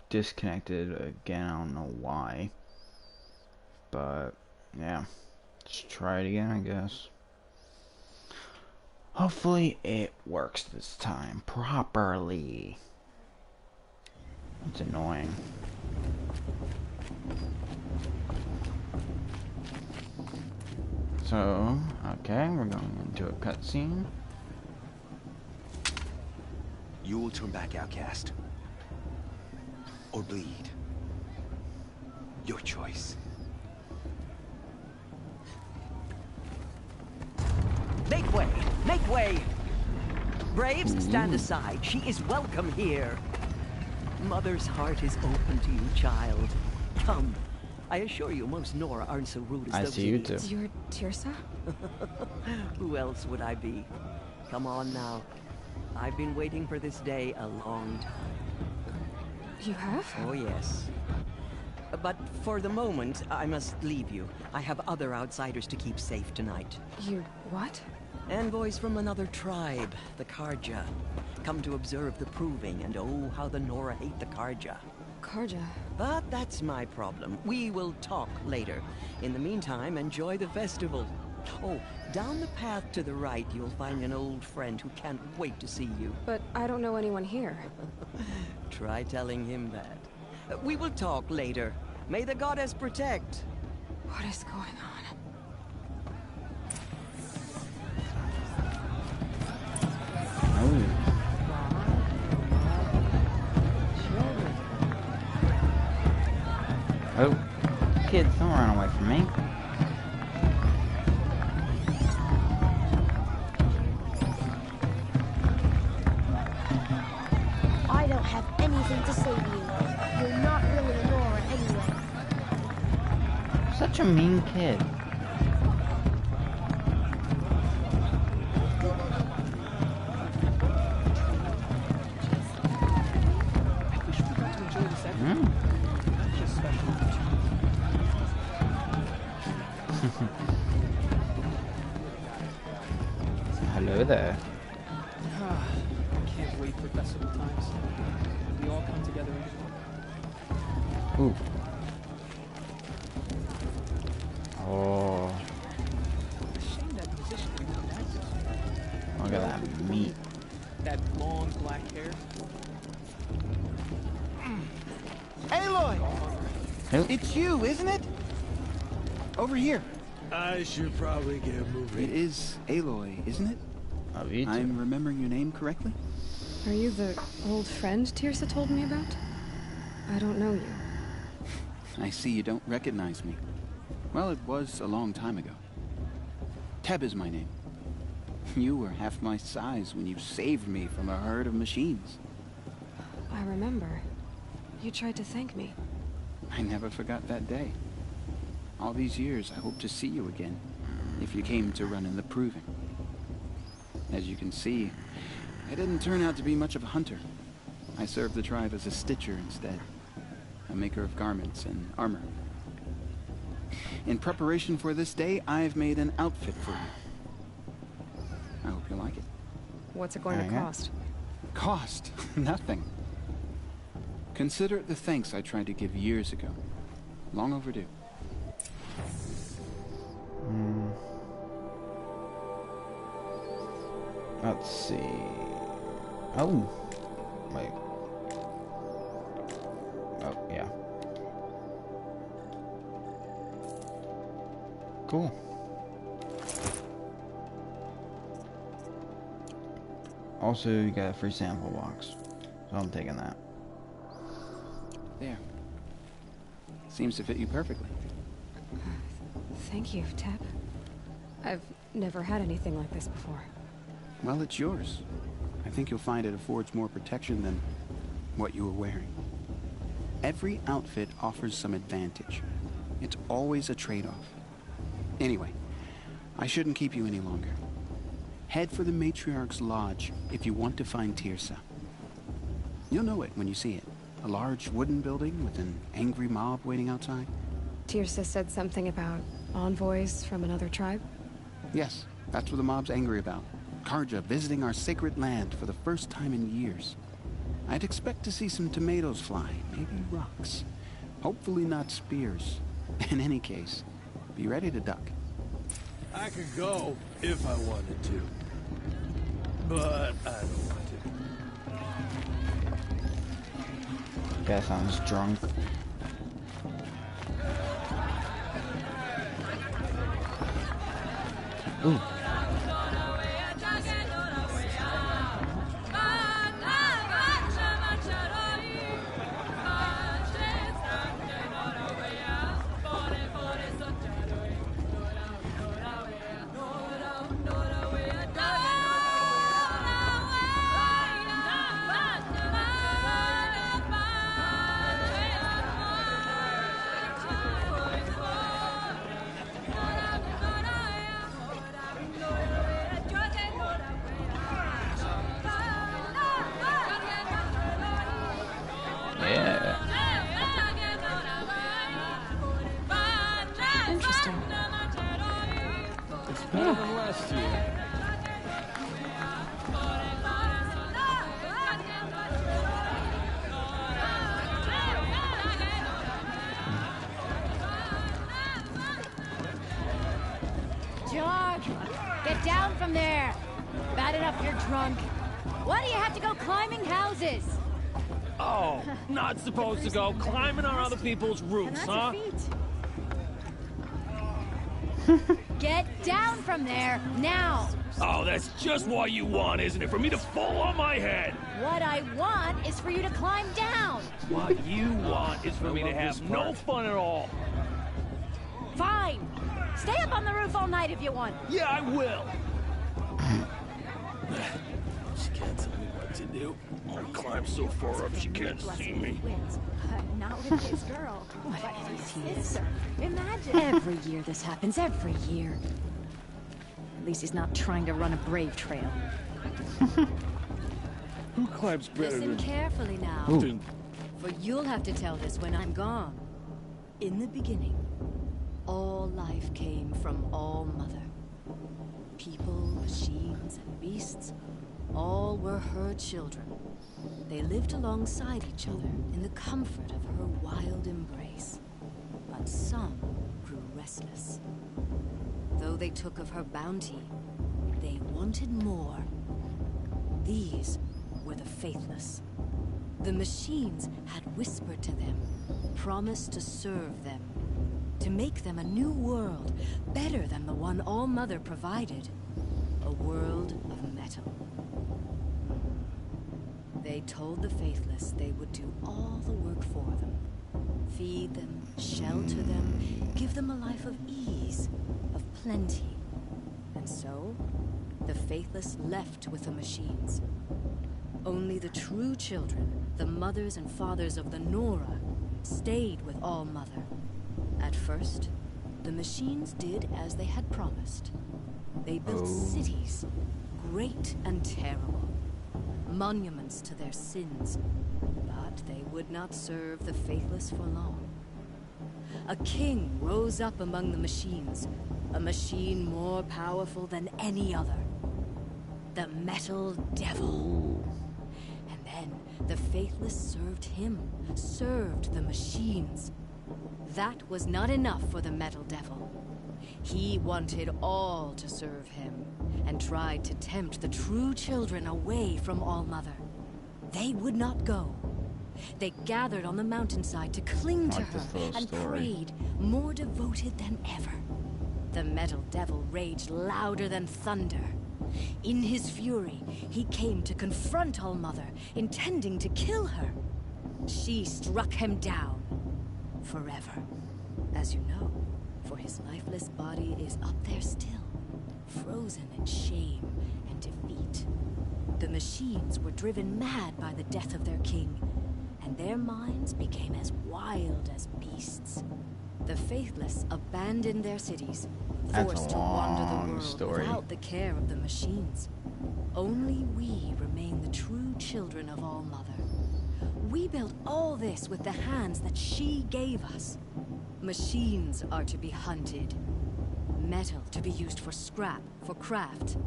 disconnected again. I don't know why. But, yeah. Let's try it again, I guess. Hopefully it works this time properly. It's annoying. So, okay, we're going into a cutscene. You will turn back, outcast. Or bleed. Your choice. Make way! Make way! Braves, stand aside. She is welcome here. Mother's heart is open to you, child. Come. I assure you, most Nora aren't so rude as I those see you too. idiots. You're Tirsa? Who else would I be? Come on now. I've been waiting for this day a long time. You have? Oh, yes. But for the moment, I must leave you. I have other outsiders to keep safe tonight. You what? Envoys from another tribe, the Karja. Come to observe the proving, and oh, how the Nora hate the Karja. Karja. But that's my problem. We will talk later. In the meantime, enjoy the festival. Oh, down the path to the right, you'll find an old friend who can't wait to see you. But I don't know anyone here. Try telling him that. We will talk later. May the goddess protect. What is going on? Oh, kids, don't run away from me. I don't have anything to say to you. You're not really a Nora anyway. Such a mean kid. Hello there. Can't wait for festival times. We all come together. Ooh. Oh. Shame that musician didn't practice. Look at that meat. That long black hair. Aloy! Who? It's you, isn't it? Over here. I should probably get moving. It is Aloy, isn't it? Love you too. I'm remembering your name correctly? Are you the old friend Tirsa told me about? I don't know you. I see you don't recognize me. Well, it was a long time ago. Teb is my name. You were half my size when you saved me from a herd of machines. I remember. You tried to thank me. I never forgot that day. All these years, I hope to see you again, if you came to run in the proving. As you can see, I didn't turn out to be much of a hunter. I served the tribe as a stitcher instead, a maker of garments and armor. In preparation for this day, I've made an outfit for you. I hope you like it. What's it going to cost? Cost? Nothing. Consider it the thanks I tried to give years ago. Long overdue. Let's see. Oh. Wait. Oh, yeah. Cool. Also, you got a free sample box. So I'm taking that. There. Seems to fit you perfectly. Thank you, Teb. I've never had anything like this before. Well, it's yours. I think you'll find it affords more protection than what you were wearing. Every outfit offers some advantage. It's always a trade-off. Anyway, I shouldn't keep you any longer. Head for the Matriarch's Lodge if you want to find Tirsa. You'll know it when you see it. A large wooden building with an angry mob waiting outside. Tirsa said something about envoys from another tribe? Yes, that's what the mob's angry about. Karja visiting our sacred land for the first time in years. I'd expect to see some tomatoes fly, maybe rocks. Hopefully not spears. In any case, be ready to duck. I could go if I wanted to. But I don't want to. Guess I'm just drunk. Ooh. Interesting. It's better than last year. George, get down from there. Bad enough you're drunk. Why do you have to go climbing houses? Oh, not supposed to go climbing on other people's roofs, huh? Get down from there, now! Oh, that's just what you want, isn't it? For me to fall on my head! What I want is for you to climb down! What you want is for me to have no fun at all. Fine! Stay up on the roof all night if you want. Yeah, I will. She can't tell me what to do. I climb so far up she can't see me. Not with this girl. What is his? Imagine. Every year this happens, every year. At least he's not trying to run a brave trail. Who climbs better Listen than... carefully now. Ooh. For you'll have to tell this when I'm gone. In the beginning, all life came from All Mother. People, machines, and beasts, all were her children. They lived alongside each other in the comfort of her wild embrace. But some grew restless. Though they took of her bounty, they wanted more. These were the faithless. The machines had whispered to them, promised to serve them, to make them a new world, better than the one All Mother provided. A world of metal. They told the faithless they would do all the work for them. Feed them, shelter them, give them a life of ease, of plenty. And so, the faithless left with the machines. Only the true children, the mothers and fathers of the Nora, stayed with All Mother. At first, the machines did as they had promised. They built cities, great and terrible. Monuments to their sins, but they would not serve the faithless for long. A king rose up among the machines, a machine more powerful than any other. The Metal Devil. And then the faithless served him, served the machines. That was not enough for the Metal Devil. He wanted all to serve him, and tried to tempt the true children away from All Mother. They would not go. They gathered on the mountainside to cling to her and prayed, more devoted than ever. The Metal Devil raged louder than thunder. In his fury, he came to confront All Mother, intending to kill her. She struck him down. Forever. As you know, for his lifeless body is up there still, frozen in shame and defeat. The machines were driven mad by the death of their king, and their minds became as wild as beasts. The faithless abandoned their cities, forced to wander the world without the care of the machines. Only we remain the true children of All Mother. We built all this with the hands that she gave us. Machines are to be hunted. Metal to be used for scrap, for craft.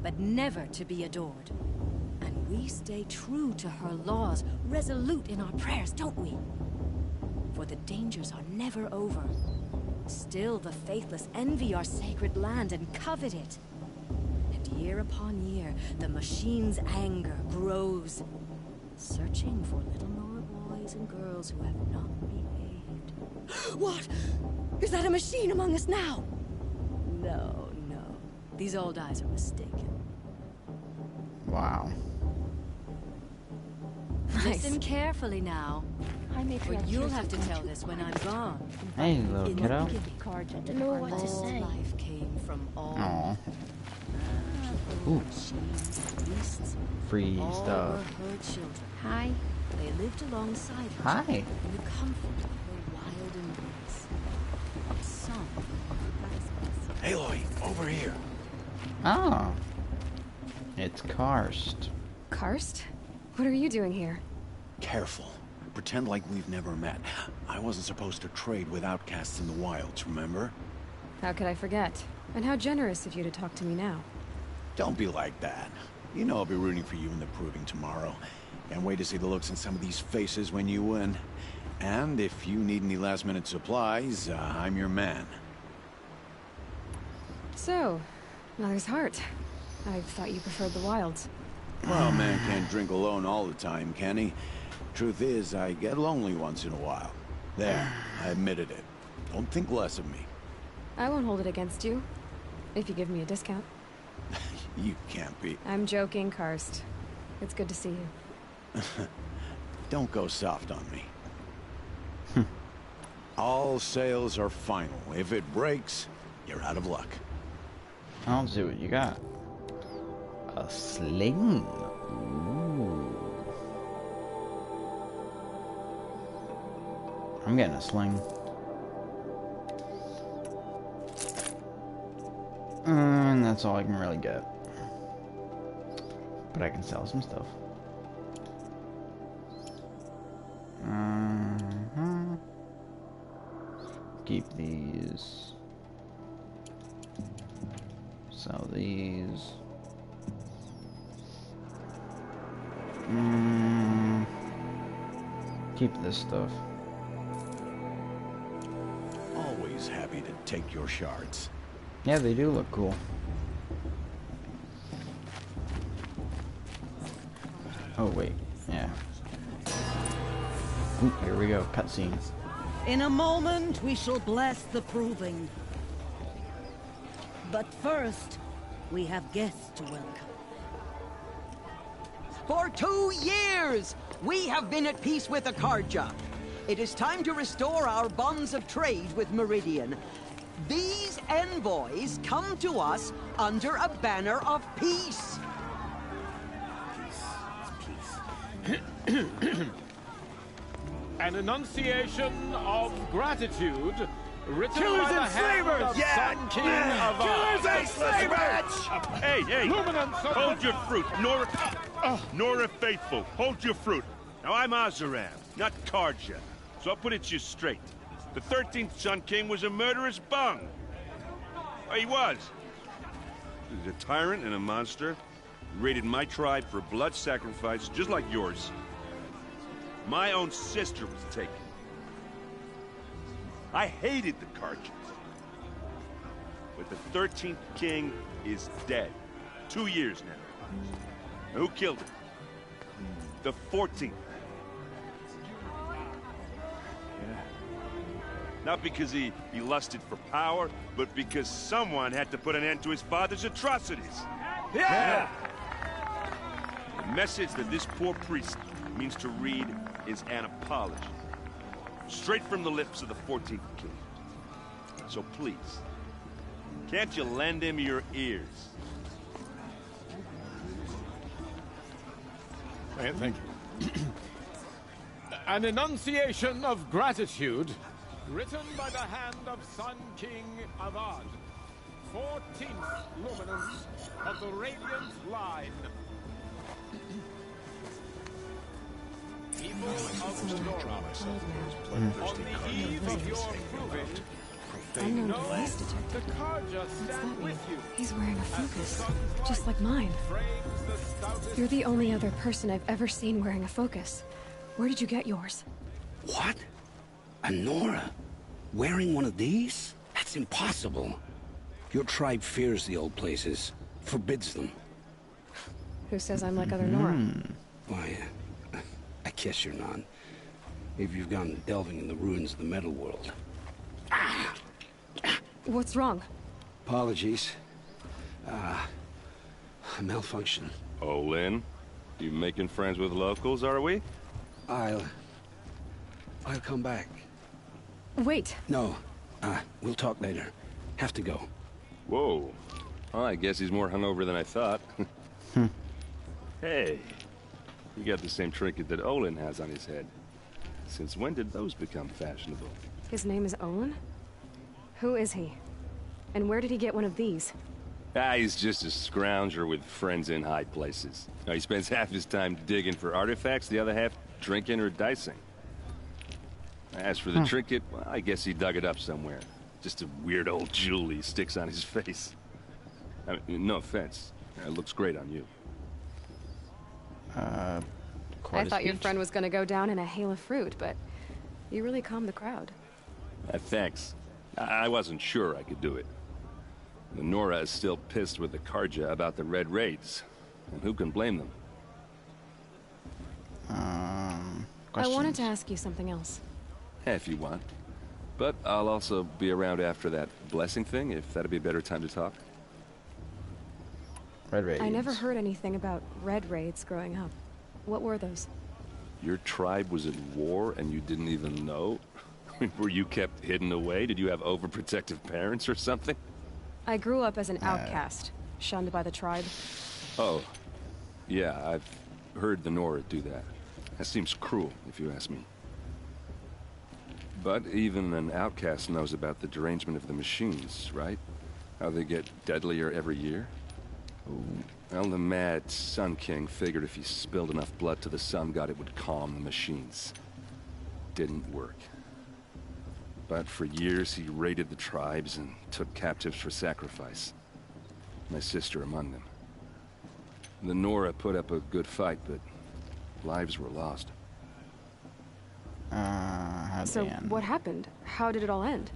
But never to be adored. And We stay true to her laws, resolute in our prayers, don't we? For the dangers are never over. Still, the faithless envy our sacred land and covet it. And year upon year, the machine's anger grows, searching for little Nora boys and girls who have not behaved. What? Is that a machine among us now? No, no. These old eyes are mistaken. Wow. Listen carefully now. Hi, Or Matriarch. you'll have to tell this when I'm gone. Hey, little In kiddo. the beginning, I don't know what to all say. life came from all Aw. Ooh. Machines, beasts, Free all stuff. were her children. Hi. They lived alongside her Hi. in the comfort of her wild embrace. Some Aloy, over here. Oh. It's Karst. Karst? What are you doing here? Careful. Pretend like we've never met. I wasn't supposed to trade with outcasts in the wilds, remember? How could I forget? And how generous of you to talk to me now. Don't be like that. You know I'll be rooting for you in the proving tomorrow. Can't wait to see the looks in some of these faces when you win. And if you need any last-minute supplies, I'm your man. So, Mother's Heart. I thought you preferred the wilds. Well, man can't drink alone all the time, can he? Truth is, I get lonely once in a while. There, I admitted it. Don't think less of me. I won't hold it against you, if you give me a discount. You can't be. I'm joking, Karst. It's good to see you. Don't go soft on me. All sales are final. If it breaks, you're out of luck. I'll see what you got. A sling. Ooh. I'm getting a sling. And that's all I can really get. But I can sell some stuff. Keep these. Sell these. Keep this stuff. Always happy to take your shards. Yeah, they do look cool. Oh, wait. Yeah. Ooh, here we go. Cutscene. In a moment, we shall bless the proving. But first, we have guests to welcome. For 2 years, we have been at peace with Akarja. It is time to restore our bonds of trade with Meridian. These envoys come to us under a banner of peace. An enunciation of gratitude written Killers by the and hand slavers! of Yeah! Sun King of Killers and slavers! Hey, hey! Luminance of Hold your fruit, Nora Faithful. Hold your fruit. Now I'm Azaram, not Karja, so I'll put it to you straight. The 13th Sun King was a murderous bung. Oh, he was. He's a tyrant and a monster. He raided my tribe for blood sacrifice, just like yours. My own sister was taken. I hated the Karjas. But the 13th king is dead. 2 years now. And who killed him? The 14th. Yeah. Not because he lusted for power, but because someone had to put an end to his father's atrocities. Yeah! The message that this poor priest means to read is an apology. Straight from the lips of the 14th king. So please, can't you lend him your ears? Thank you. An enunciation of gratitude written by the hand of Sun King Avad, 14th luminance of the Radiant Line. People of Sonora, on the eve of your proving, Unknown No, device the detected. Karja What's that stand mean? with you. He's wearing a As the focus, sun's just light like mine. frames the stoutest You're the only other person I've ever seen wearing a focus. Where did you get yours? What? A Nora? Wearing one of these? That's impossible. Your tribe fears the old places, forbids them. Who says I'm like other Nora? Why, I guess you're not. If you've gone delving in the ruins of the metal world. What's wrong? Apologies. A malfunction. Olynyn, you making friends with locals, are we? I'll come back. Wait. No, we'll talk later. Have to go. Whoa. Well, I guess he's more hungover than I thought. Hey, you got the same trinket that Olynyn has on his head. Since when did those become fashionable? His name is Olynyn? Who is he? And where did he get one of these? He's just a scrounger with friends in high places. He spends half his time digging for artifacts, the other half drinking or dicing. As for the trinket, well, I guess he dug it up somewhere. Just a weird old jewel he sticks on his face. I mean, no offense. It looks great on you. I thought your friend was gonna go down in a hail of fruit, but you really calmed the crowd. Thanks. I wasn't sure I could do it. The Nora is still pissed with the Karja about the Red Raids. And who can blame them? I wanted to ask you something else. If you want. But I'll also be around after that blessing thing, if that'd be a better time to talk. Red Raids. I never heard anything about Red Raids growing up. What were those? Your tribe was at war and you didn't even know? Were you kept hidden away? Did you have overprotective parents or something? I grew up as an outcast, shunned by the tribe. Oh, yeah, I've heard the Nora do that. That seems cruel, if you ask me. But even an outcast knows about the derangement of the machines, right? How they get deadlier every year? Well, the mad Sun King figured if he spilled enough blood to the Sun God, it would calm the machines. Didn't work. But for years, he raided the tribes and took captives for sacrifice. My sister among them. The Nora put up a good fight, but lives were lost. So what happened? How did it all end?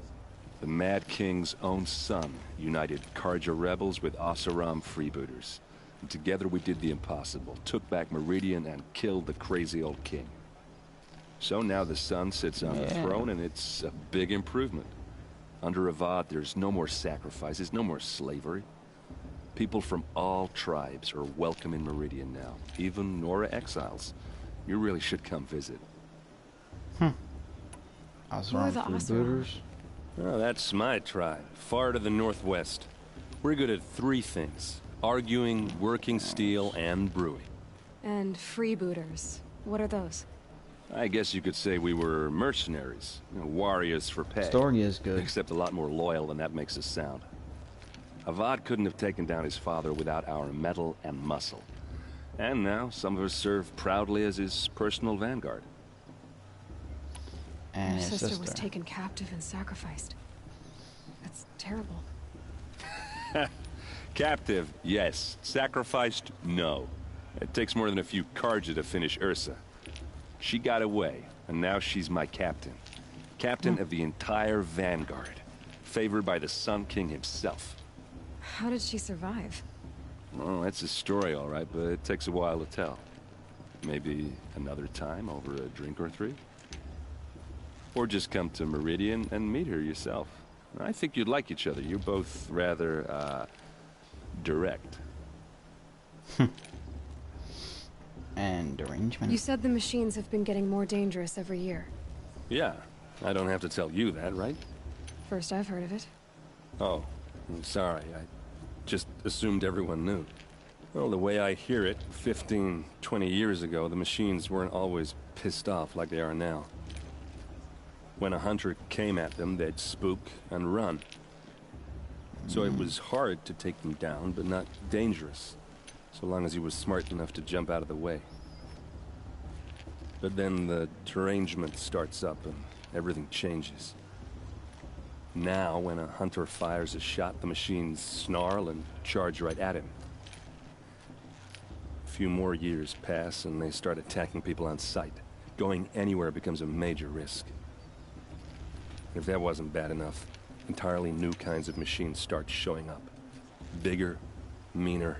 The Mad King's own son united Karja rebels with Oseram freebooters. And together we did the impossible, took back Meridian and killed the crazy old king. So now the son sits on the throne and it's a big improvement. Under Avad, there's no more sacrifices, no more slavery. People from all tribes are welcome in Meridian now, even Nora exiles. You really should come visit. Oseram freebooters? Oh, that's my tribe, far to the northwest. We're good at three things: arguing, working steel, and brewing. And freebooters. What are those? I guess you could say we were mercenaries, warriors for pay. Story is good. Except a lot more loyal than that makes us sound. Avad couldn't have taken down his father without our metal and muscle. And now some of us serve proudly as his personal vanguard. And your his sister was taken captive and sacrificed. That's terrible. Captive, yes. Sacrificed, no. It takes more than a few Karja to finish Ursa. She got away, and now she's my captain. Captain of the entire vanguard. Favored by the Sun King himself. How did she survive? Well, that's a story, all right, but it takes a while to tell. Maybe another time over a drink or three? Or just come to Meridian and meet her yourself. I think you'd like each other. You're both rather, direct. And derangement. You said the machines have been getting more dangerous every year. Yeah, I don't have to tell you that, right? First I've heard of it. Oh, I'm sorry. I just assumed everyone knew. Well, the way I hear it, 15, 20 years ago, the machines weren't always pissed off like they are now. When a hunter came at them, they'd spook and run. So it was hard to take them down, but not dangerous, so long as he was smart enough to jump out of the way. But then the derangement starts up and everything changes. Now, when a hunter fires a shot, the machines snarl and charge right at him. A few more years pass and they start attacking people on sight. Going anywhere becomes a major risk. If that wasn't bad enough, entirely new kinds of machines start showing up. Bigger, meaner,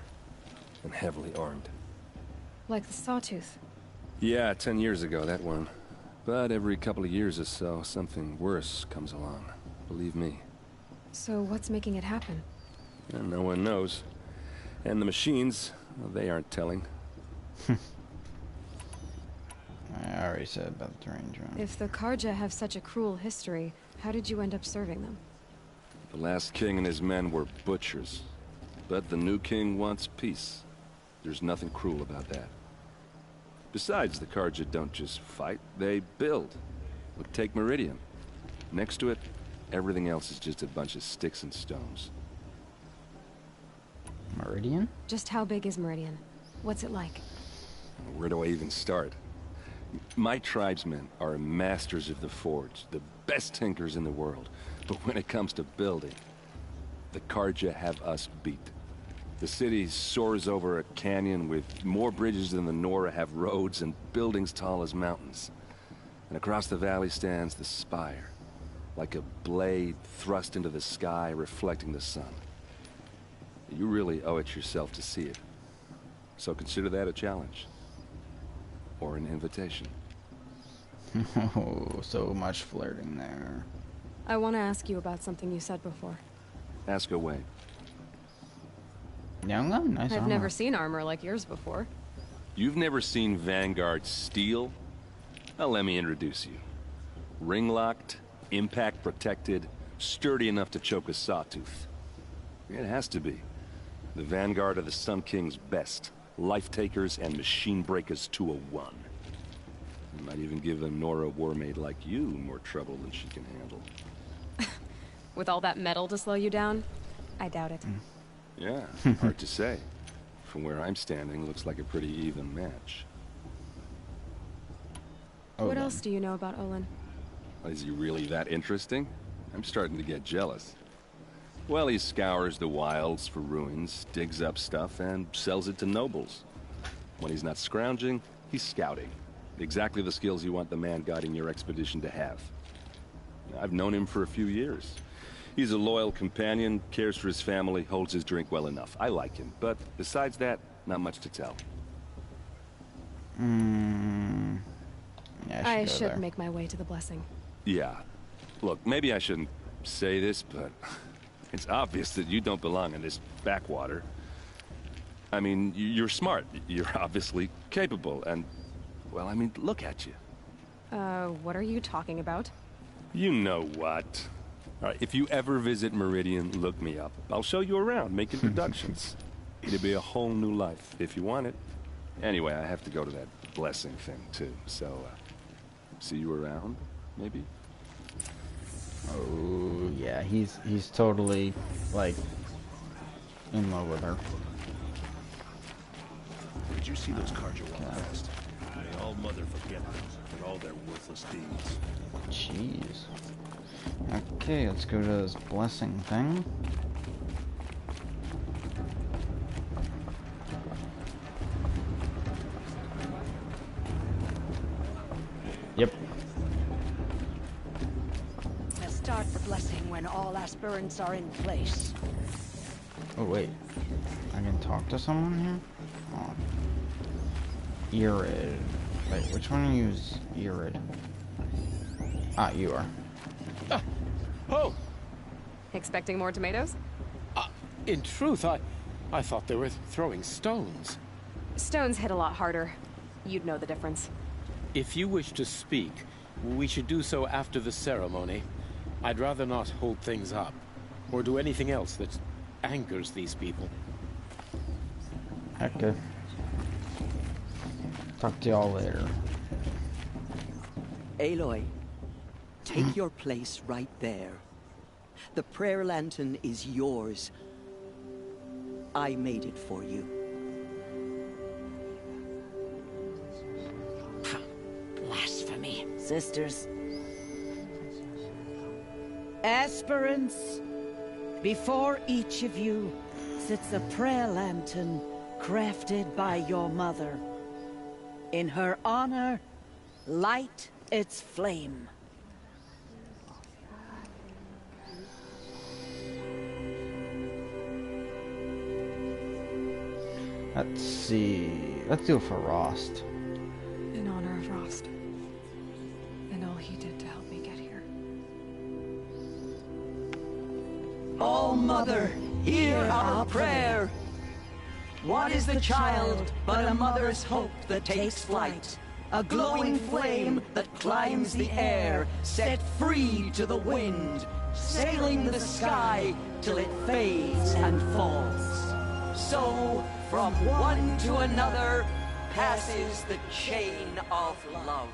and heavily armed. Like the Sawtooth. Yeah, 10 years ago, that one. But every couple of years or so, something worse comes along. Believe me. So what's making it happen? And no one knows. And the machines, well, they aren't telling. I already said about the range round. If the Karja have such a cruel history, how did you end up serving them? The last king and his men were butchers. But the new king wants peace. There's nothing cruel about that. Besides, the Karja don't just fight, they build. Look, take Meridian. Next to it, everything else is just a bunch of sticks and stones. Meridian? Just how big is Meridian? What's it like? Where do I even start? My tribesmen are masters of the forge, the best tinkers in the world. But when it comes to building, the Karja have us beat. The city soars over a canyon with more bridges than the Nora have roads and buildings tall as mountains. And across the valley stands the spire, like a blade thrust into the sky reflecting the sun. You really owe it yourself to see it. So consider that a challenge. Or an invitation. Oh, so much flirting there. I want to ask you about something you said before. Ask away. Yeah, nice I've armor. never seen armor like yours before. You've never seen Vanguard steel? Well, let me introduce you. Ring-locked, impact-protected, sturdy enough to choke a sawtooth. It has to be. The Vanguard are the Sun King's best. Life-takers and machine-breakers to a one. You might even give a Nora warmaid like you more trouble than she can handle. With all that metal to slow you down? I doubt it. Yeah, hard to say. From where I'm standing, looks like a pretty even match. What else do you know about Olynyn? Is he really that interesting? I'm starting to get jealous. Well, he scours the wilds for ruins, digs up stuff, and sells it to nobles. When he's not scrounging, he's scouting. Exactly the skills you want the man guiding your expedition to have. I've known him for a few years. He's a loyal companion, cares for his family, holds his drink well enough. I like him, but besides that, not much to tell. Yeah, I should make my way to the blessing. Yeah. Look, maybe I shouldn't say this, but it's obvious that you don't belong in this backwater. I mean, you're smart. You're obviously capable, and, well, I mean, look at you. What are you talking about? You know what. All right, if you ever visit Meridian, look me up. I'll show you around, make introductions. It'll be a whole new life, if you want it. Anyway, I have to go to that blessing thing, too. So, see you around, maybe? Oh, yeah, he's totally, like, in love with her. Did you see those cards you walk past? May all mother forget them and all their worthless deeds. Jeez. Okay, let's go to this blessing thing. Yep. To start the blessing when all aspirants are in place. Oh, wait. I can talk to someone here? Oh. Irid. Wait, which one is Irid? Ah, you are. Oh! Expecting more tomatoes? In truth, I thought they were throwing stones. Stones hit a lot harder. You'd know the difference. If you wish to speak, we should do so after the ceremony. I'd rather not hold things up, or do anything else that angers these people. Okay. Talk to y'all later. Aloy, take your place right there. The prayer lantern is yours. I made it for you. Blasphemy. Sisters. Aspirants, before each of you sits a prayer lantern crafted by your mother. In her honor, light its flame. Let's see. Let's do it for Rost. In honor of Rost. And all he did to help me get here. Oh, Mother, hear our prayer. What is the child but a mother's hope that takes flight? A glowing flame that climbs the air, set free to the wind, sailing the sky till it fades and falls. So, from one to another, passes the chain of love.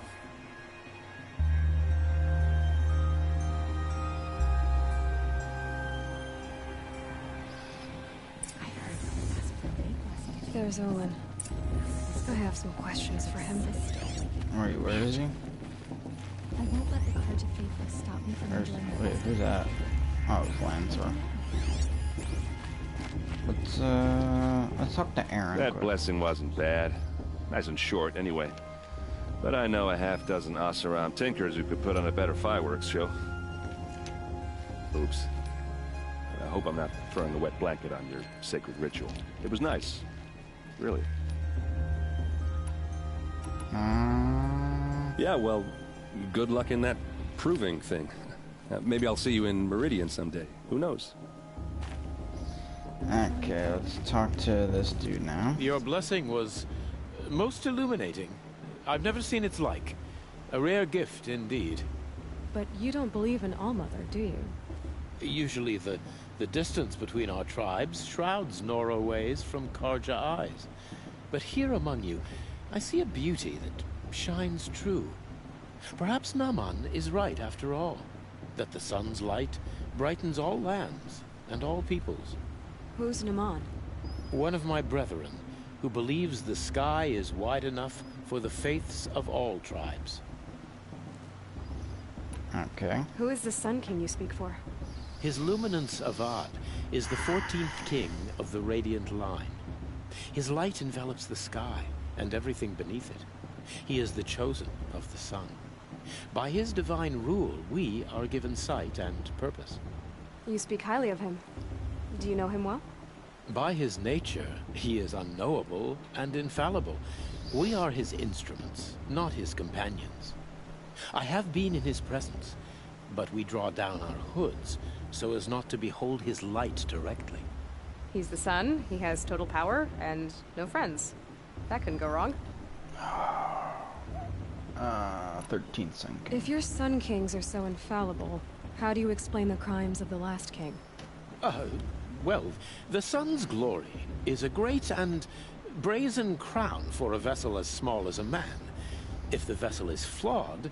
There's Olynyn. I have some questions for him. Wait, where is he? I won't let the Carja faithful stop me from enjoying my Wait, who's that? Oh, it's Lancer. Let's talk to Aaron. That quick. blessing wasn't bad. Nice and short, anyway. But I know a half-dozen Oseram tinkers who could put on a better fireworks show. Oops. I hope I'm not throwing a wet blanket on your sacred ritual. It was nice. Really. Yeah, well, good luck in that proving thing. Maybe I'll see you in Meridian someday. Who knows? Okay, let's talk to this dude now. Your blessing was most illuminating. I've never seen its like. A rare gift indeed. But you don't believe in Allmother, do you? Usually the distance between our tribes shrouds Nora ways from Carja eyes. But here among you, I see a beauty that shines true. Perhaps Naman is right after all, that the sun's light brightens all lands and all peoples. Who's Naman? One of my brethren, who believes the sky is wide enough for the faiths of all tribes. Okay. Who is the Sun King you speak for? His Luminance Avad is the 14th king of the Radiant Line. His light envelops the sky and everything beneath it. He is the chosen of the sun. By his divine rule, we are given sight and purpose. You speak highly of him. Do you know him well? By his nature, he is unknowable and infallible. We are his instruments, not his companions. I have been in his presence, but we draw down our hoods so as not to behold his light directly. He's the sun, he has total power, and no friends. That couldn't go wrong. 13th Sun King. If your Sun Kings are so infallible, how do you explain the crimes of the last king? Well, the sun's glory is a great and brazen crown for a vessel as small as a man. If the vessel is flawed,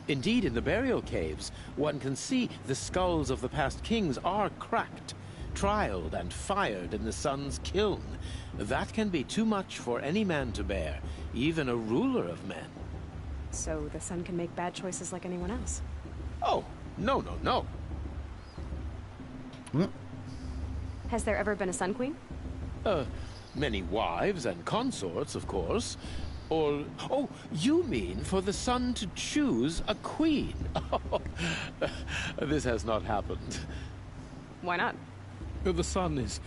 indeed in the burial caves, one can see the skulls of the past kings are cracked, trialed and fired in the sun's kiln. That can be too much for any man to bear, even a ruler of men. So the sun can make bad choices like anyone else? Oh, no. Has there ever been a Sun Queen? Many wives and consorts, of course. Or, oh, you mean for the sun to choose a queen? This has not happened. Why not? The sun is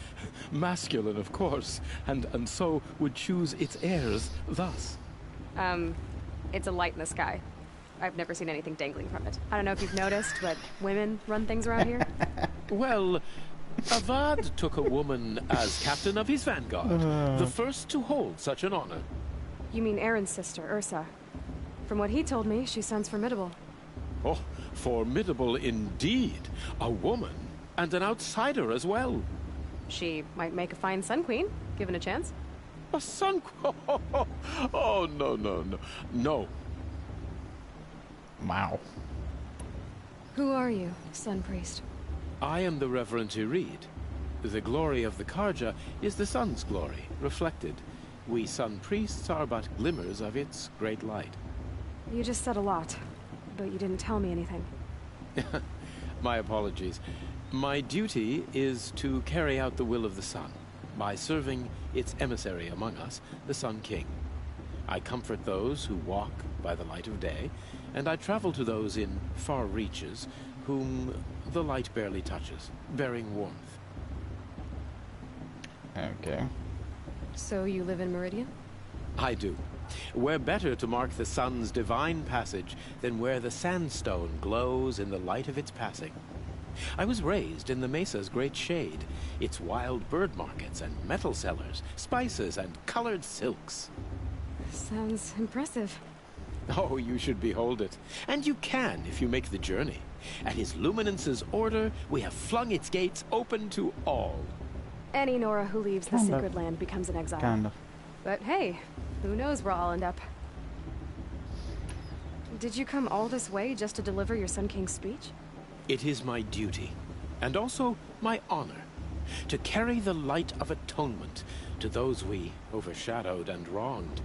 masculine, of course, and so would choose its heirs thus. It's a light in the sky. I've never seen anything dangling from it. I don't know if you've noticed, but women run things around here. Well, Avad took a woman as captain of his vanguard, the first to hold such an honor. You mean Aaron's sister, Ursa. From what he told me, she sounds formidable. Oh, formidable indeed. A woman, and an outsider as well. She might make a fine Sun Queen, given a chance. A Sun Queen? Oh, no. Wow. Who are you, Sun Priest? I am the Reverend Irid. The glory of the Carja is the sun's glory, reflected. We Sun Priests are but glimmers of its great light. You just said a lot, but you didn't tell me anything. My apologies. My duty is to carry out the will of the sun by serving its emissary among us, the Sun King. I comfort those who walk by the light of day, and I travel to those in far reaches whom the light barely touches, bearing warmth. Okay. So you live in Meridian? I do. Where better to mark the sun's divine passage than where the sandstone glows in the light of its passing? I was raised in the mesa's great shade, its wild bird markets and metal cellars, spices and colored silks. Sounds impressive. Oh, you should behold it. And you can if you make the journey. At His Luminance's order, we have flung its gates open to all. Any Nora who leaves the sacred land becomes an exile. Kind of. But hey, who knows where I'll end up. Did you come all this way just to deliver your Sun King's speech? It is my duty, and also my honor, to carry the light of atonement to those we overshadowed and wronged.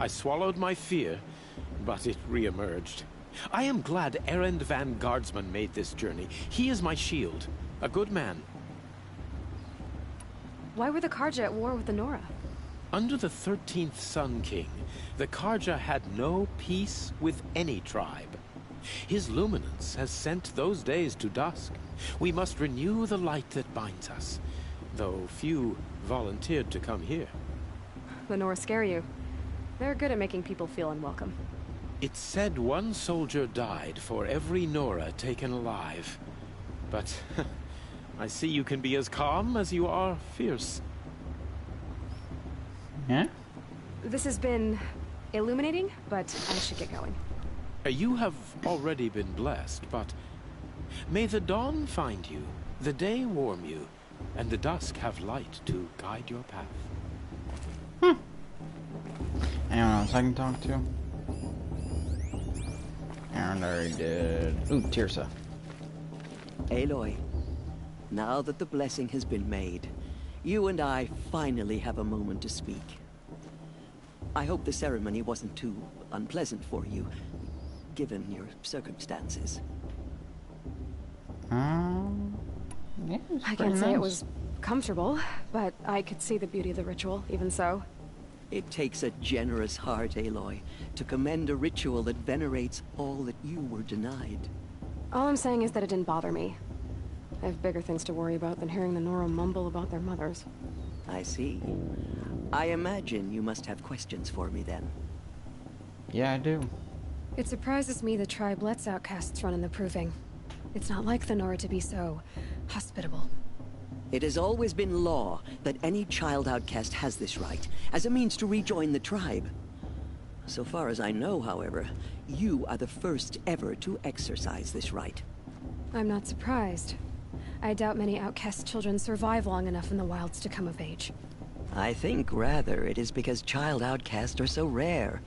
I swallowed my fear, but it re-emerged. I am glad Erend van Guardsman made this journey. He is my shield, a good man. Why were the Karja at war with the Nora? Under the 13th Sun King, the Karja had no peace with any tribe. His luminance has sent those days to dusk. We must renew the light that binds us, though few volunteered to come here. The Nora scare you. They're good at making people feel unwelcome. It's said one soldier died for every Nora taken alive. But I see you can be as calm as you are fierce. Yeah? This has been illuminating, but I should get going. You have already been blessed, but may the dawn find you, the day warm you, and the dusk have light to guide your path. Anyone else I can talk to? Aaron already did. Ooh, Tirsa. Aloy, now that the blessing has been made, you and I finally have a moment to speak. I hope the ceremony wasn't too unpleasant for you, given your circumstances. Yeah, I can't say it was comfortable, but I could see the beauty of the ritual, even so. It takes a generous heart, Aloy, to commend a ritual that venerates all that you were denied. All I'm saying is that it didn't bother me. I have bigger things to worry about than hearing the Nora mumble about their mothers. I see. I imagine you must have questions for me then. Yeah, I do. It surprises me the tribe lets outcasts run in the Proving. It's not like the Nora to be so hospitable. It has always been law that any child outcast has this right, as a means to rejoin the tribe. So far as I know, however, you are the first ever to exercise this right. I'm not surprised. I doubt many outcast children survive long enough in the wilds to come of age. I think, rather, it is because child outcasts are so rare.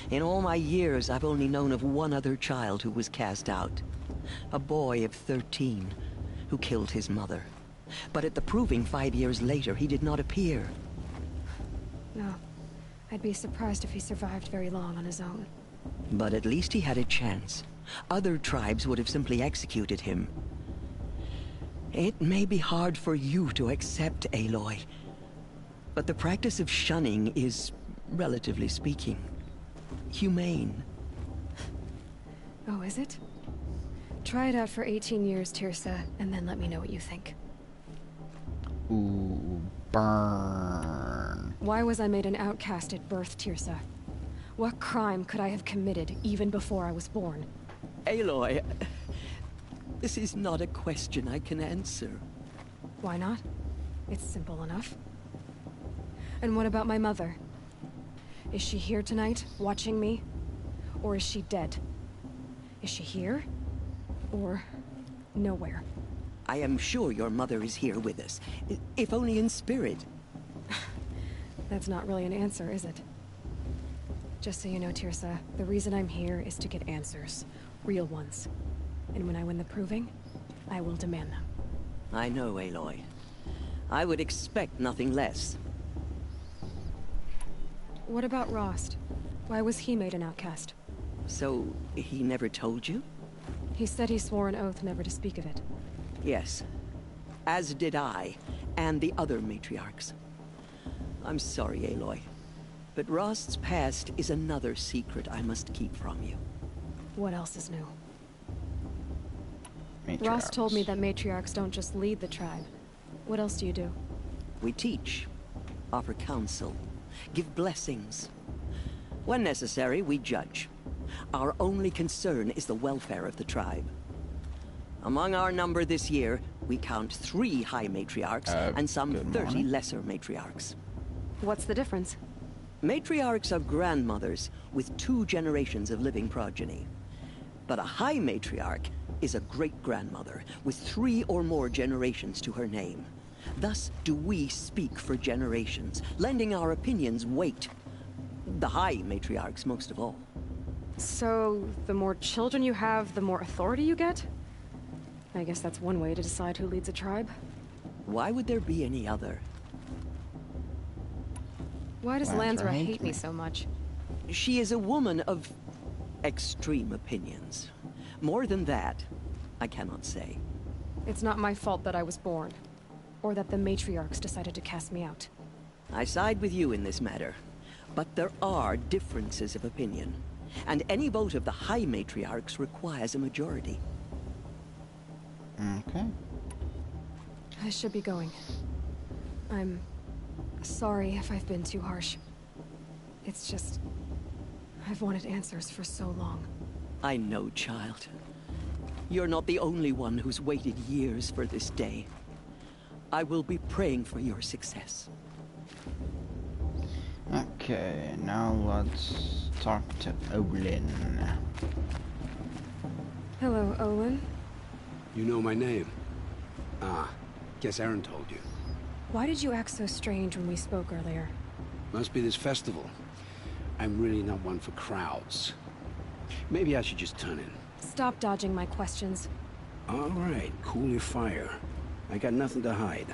In all my years, I've only known of one other child who was cast out. A boy of 13, who killed his mother. But at the Proving 5 years later, he did not appear. No. I'd be surprised if he survived very long on his own. But at least he had a chance. Other tribes would have simply executed him. It may be hard for you to accept, Aloy, but the practice of shunning is, relatively speaking, humane. Oh, is it? Try it out for 18 years, Tirsa, and then let me know what you think. Ooh, burn. Why was I made an outcast at birth, Tirsa? What crime could I have committed even before I was born? Aloy, this is not a question I can answer. Why not? It's simple enough. And what about my mother? Is she here tonight, watching me? Or is she dead? Is she here? Or nowhere? I am sure your mother is here with us, if only in spirit. That's not really an answer, is it? Just so you know, Tirsa, the reason I'm here is to get answers. Real ones. And when I win the Proving, I will demand them. I know, Aloy. I would expect nothing less. What about Rost? Why was he made an outcast? So, he never told you? He said he swore an oath never to speak of it. Yes. As did I, and the other matriarchs. I'm sorry, Aloy, but Rost's past is another secret I must keep from you. What else is new? Matriarchs. Ross told me that matriarchs don't just lead the tribe. What else do you do? We teach, offer counsel, give blessings. When necessary, we judge. Our only concern is the welfare of the tribe. Among our number this year, we count 3 high matriarchs and some 30 lesser matriarchs. What's the difference? Matriarchs are grandmothers with 2 generations of living progeny. But a high matriarch is a great-grandmother with 3 or more generations to her name. Thus do we speak for generations, lending our opinions weight. The high matriarchs most of all. So, the more children you have, the more authority you get? I guess that's one way to decide who leads a tribe. Why would there be any other? Why does Lansra hate me so much? She is a woman of extreme opinions. More than that, I cannot say. It's not my fault that I was born, or that the matriarchs decided to cast me out. I side with you in this matter, but there are differences of opinion, and any vote of the high matriarchs requires a majority. Okay. I should be going. I'm sorry if I've been too harsh. It's just... I've wanted answers for so long. I know, child. You're not the only one who's waited years for this day. I will be praying for your success. Okay, now let's talk to Olynyn. Hello, Olynyn. You know my name? Ah, guess Aaron told you. Why did you act so strange when we spoke earlier? Must be this festival. I'm really not one for crowds. Maybe I should just turn in. Stop dodging my questions. All right, cool your fire. I got nothing to hide.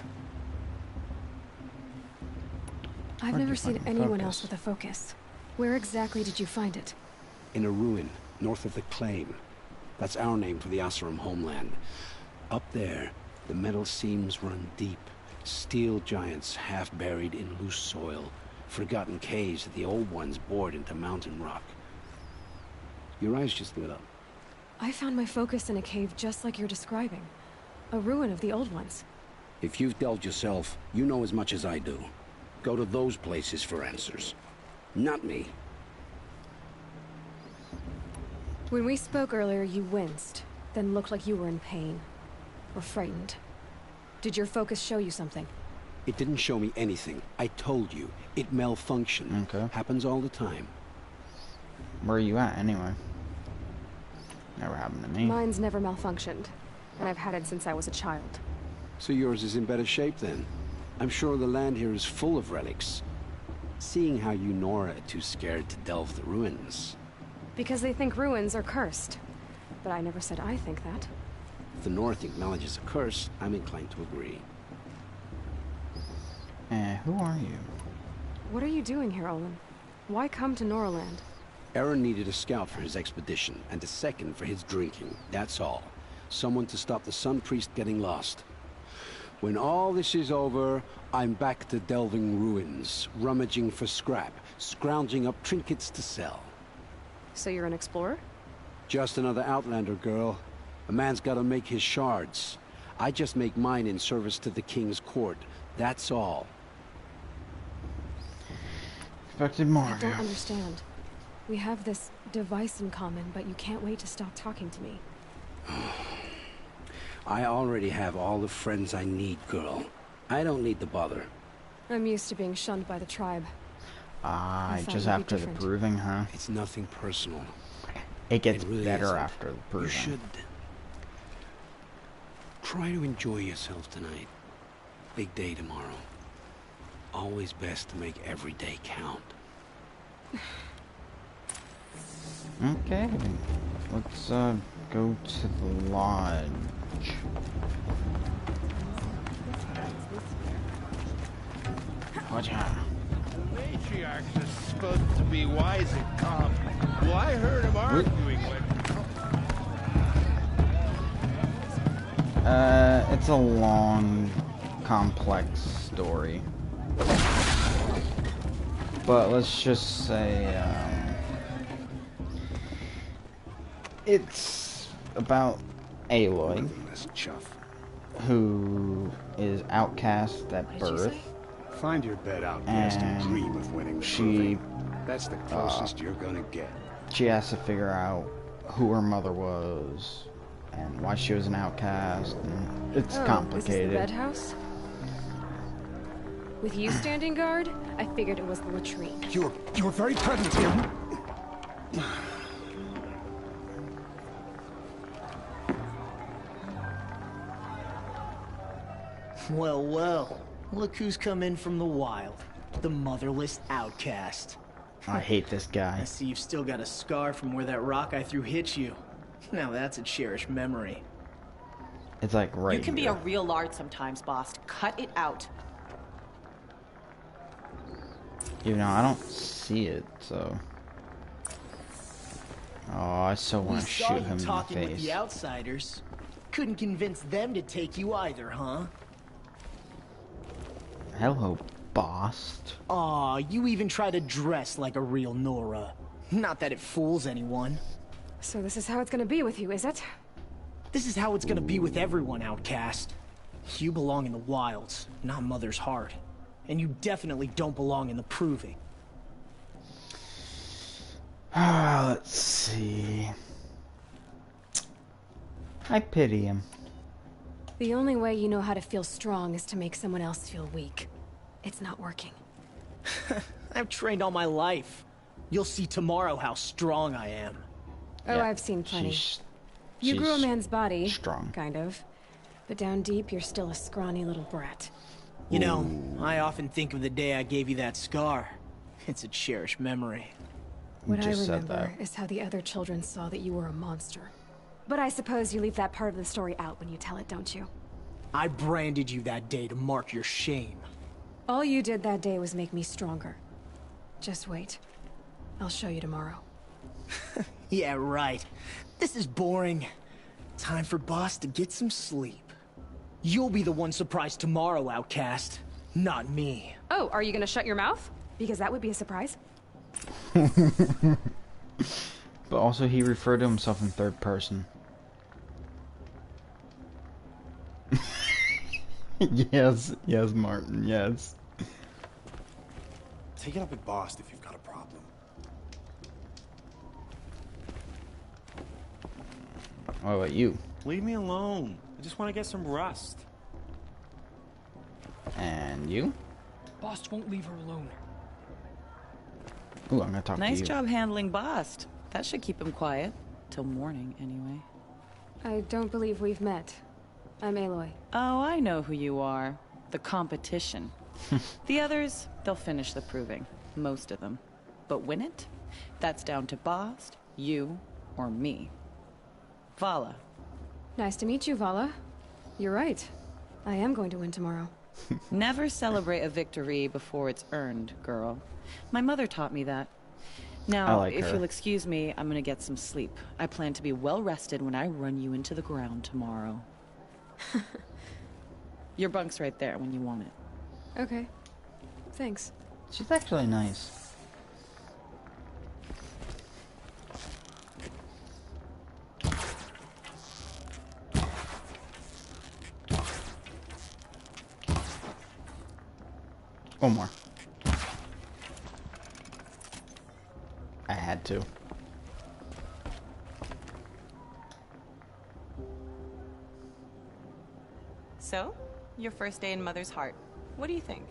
I've never seen anyone else with a focus. Where exactly did you find it? In a ruin, north of the Claim. That's our name for the Oseram homeland. Up there, the metal seams run deep. Steel giants half buried in loose soil. Forgotten caves that the old ones bored into mountain rock. Your eyes just lit up. I found my focus in a cave just like you're describing. A ruin of the old ones. If you've delved yourself, you know as much as I do. Go to those places for answers. Not me. When we spoke earlier, you winced, then looked like you were in pain. Or frightened. Did your focus show you something? It didn't show me anything. I told you. It malfunctioned. Okay. Happens all the time. Where are you at, anyway? Never happened to me. Mine's never malfunctioned, and I've had it since I was a child. So yours is in better shape, then? I'm sure the land here is full of relics. Seeing how you Nora are too scared to delve the ruins. Because they think ruins are cursed. But I never said I think that. If the North acknowledges a curse, I'm inclined to agree. Who are you? What are you doing here, Olynyn? Why come to Noraland? Aaron needed a scout for his expedition, and a second for his drinking. That's all. Someone to stop the Sun Priest getting lost. When all this is over, I'm back to delving ruins, rummaging for scrap, scrounging up trinkets to sell. So you're an explorer? Just another Outlander, girl. A man's gotta make his shards. I just make mine in service to the King's court. That's all. Expected more. I don't understand. We have this device in common, but you can't wait to stop talking to me. I already have all the friends I need, girl. I don't need the bother. I'm used to being shunned by the tribe. Just after the proving, huh? It's nothing personal. It gets really better isn't. after the proving. You should try to enjoy yourself tonight. Big day tomorrow. Always best to make every day count. Okay, let's go to the lodge. Watch out. The matriarchs are supposed to be wise and calm. Well, I heard them arguing when... It's a long, complex story. But let's just say, it's about Aloy, who is outcast at birth. Find your bed outcast and dream of winning the proving. That's the closest you're gonna get. She has to figure out who her mother was and why she was an outcast. And it's complicated. This is the bedhouse? With you standing guard, I figured it was the latrine. You're very pregnant here. Well, well. Look who's come in from the wild. The motherless outcast. I hate this guy. I see you've still got a scar from where that rock I threw hit you. Now that's a cherished memory. It's like right You can here. be a real lard sometimes, boss. Cut it out. Even though I don't see it, so... Oh, I so want to shoot him in the talking with face. the outsiders. Couldn't convince them to take you either, huh? Hello, boss. Aw, you even try to dress like a real Nora. Not that it fools anyone. So this is how it's gonna be with you, is it? This is how it's gonna be with everyone, outcast. You belong in the wilds, not Mother's heart. And you definitely don't belong in the proving. Let's see. I pity him. The only way you know how to feel strong is to make someone else feel weak. It's not working. I've trained all my life. You'll see tomorrow how strong I am. Oh, yeah, I've seen plenty. You grew a man's body, strong. Kind of. But down deep, you're still a scrawny little brat. You know, I often think of the day I gave you that scar. It's a cherished memory. What I remember is how the other children saw that you were a monster. But I suppose you leave that part of the story out when you tell it, don't you? I branded you that day to mark your shame. All you did that day was make me stronger. Just wait. I'll show you tomorrow. Yeah, right. This is boring. Time for Boss to get some sleep. You'll be the one surprised tomorrow, outcast. Not me. Oh, are you gonna shut your mouth? Because that would be a surprise. But also he referred to himself in third person. Yes, yes, Martin, yes. Take it up with Boss if you've got a problem. What about you? Leave me alone. I just want to get some rest. And you? Boss won't leave her alone. Ooh, I'm gonna talk to you. Nice job handling Bost. That should keep him quiet. Till morning, anyway. I don't believe we've met. I'm Aloy. Oh, I know who you are. The competition. The others, they'll finish the proving. Most of them. But win it? That's down to Bost, you, or me. Vala. Nice to meet you, Vala. You're right. I am going to win tomorrow. Never celebrate a victory before it's earned, girl. My mother taught me that. Now, if you'll excuse me, I'm gonna get some sleep. I plan to be well rested when I run you into the ground tomorrow. Your bunk's right there when you want it. Okay. Thanks. She's actually nice. One more. I had to. So, your first day in Mother's heart. What do you think?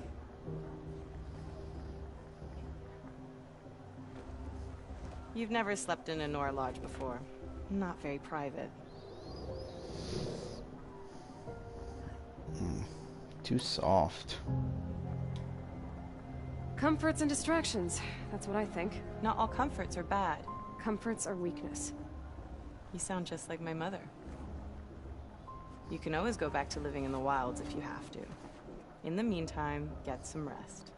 You've never slept in a Nora lodge before. Not very private. Too soft. Comforts and distractions. That's what I think. Not all comforts are bad. Comforts are weakness. You sound just like my mother. You can always go back to living in the wilds if you have to. In the meantime, get some rest.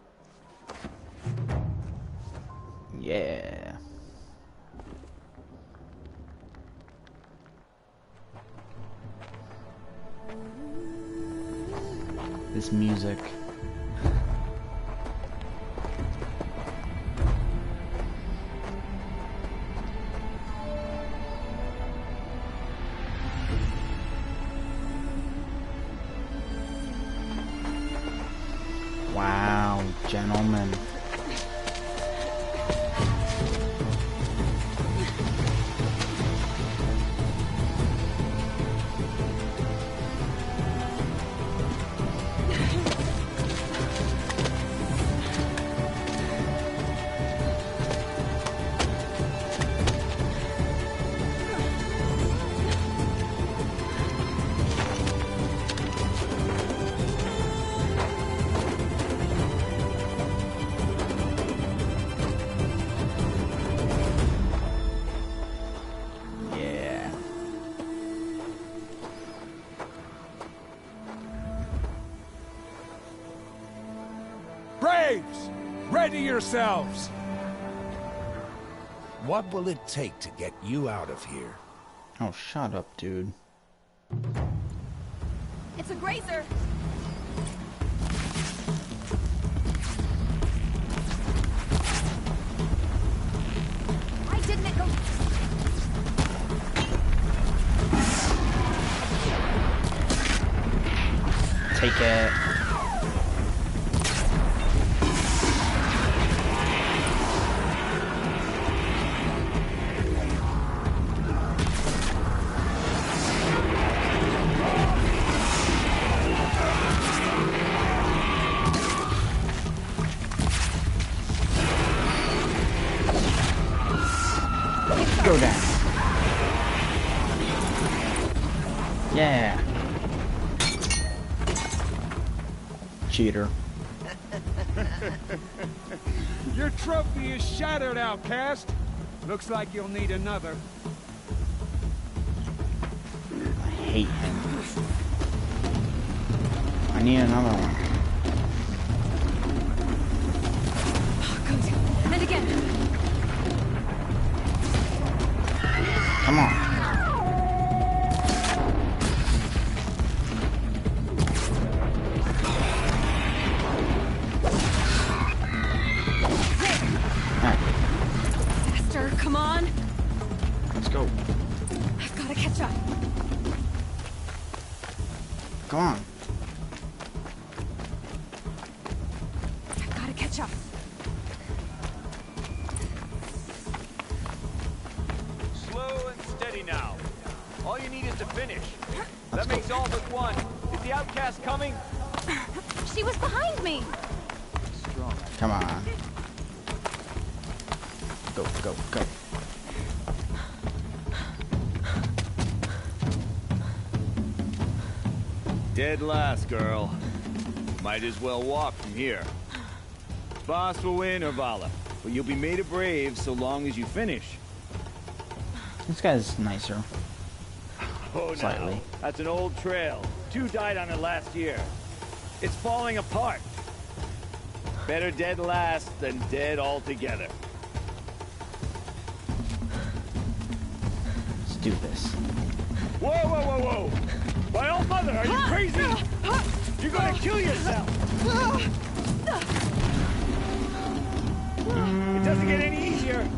Yeah. this music. Wow, gentlemen. Braves! Ready yourselves! What will it take to get you out of here? Oh, shut up, dude. It's a grazer! Why didn't it go... Take it. Go down. Yeah. Cheater. Your trophy is shattered, outcast. Looks like you'll need another. I hate him. I need another one. Good. And again. Come on. Faster, come on. Let's go. I've got to catch up. Come on. I've got to catch up. Slow and steady now. All you need is to finish. That makes all but one. Is the outcast coming? She was behind me! Strong. Come on. Go, go, go. Dead last, girl. Might as well walk from here. Boss will win or Vala, but you'll be made a brave so long as you finish. This guy's nicer. Oh, Slightly. no. That's an old trail. 2 died on it last year. It's falling apart. Better dead last than dead altogether. Let's do this. Whoa, whoa, whoa, whoa! My old mother, are you crazy? You're gonna kill yourself! It doesn't get any easier.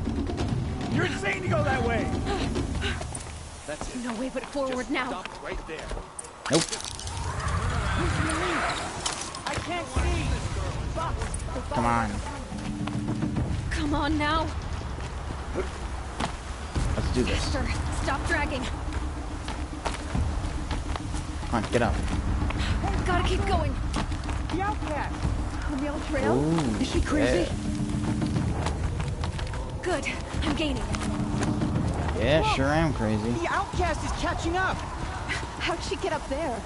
You're insane to go that way. That's it. No way but forward Just now. Stop right there. Nope. I can't see! Come on. Come on now. Let's do this. Faster. Stop dragging. Come on, get up. Gotta keep going. The outcast! On the old trail? Ooh, Is she crazy? Good. I'm gaining. Yeah, Whoa. sure am crazy. The outcast is catching up! How'd she get up there?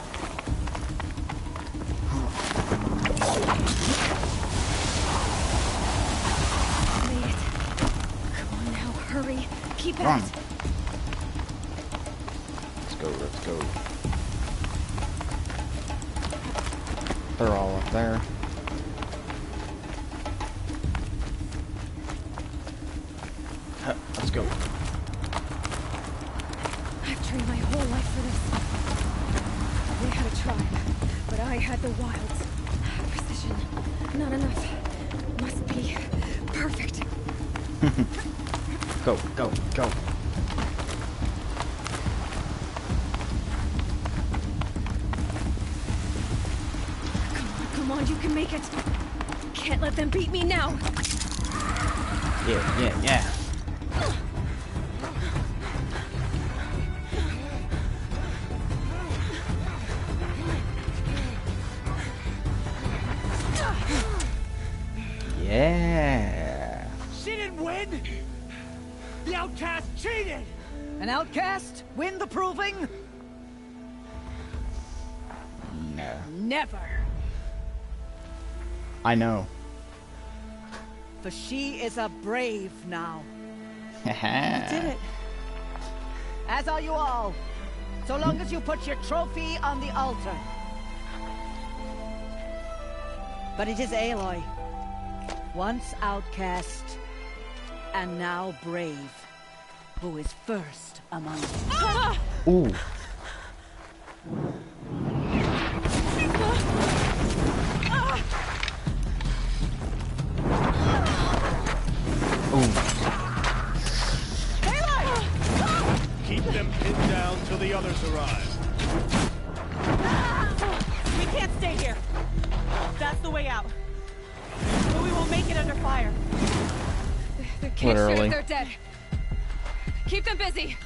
Made it. Come on now, hurry. Keep Come on. at it. Let's go, let's go. They're all up there. Let's go. I've trained my whole life for this. We had a tribe, but I had the wilds. Precision. Not enough. Must be perfect. Go, go, go. Come on, you can make it. Can't let them beat me now. Yeah, yeah, yeah. Yeah. She didn't win! The outcast cheated! An outcast? Win the proving? No. Never. I know. For she is a brave now. You did it. As are you all. So long as you put your trophy on the altar. But it is Aloy. Once outcast, and now brave, who is first among us. Ooh. Keep them pinned down till the others arrive. We can't stay here. That's the way out. But we won't make it under fire. They can't shoot if they're dead. Keep them busy.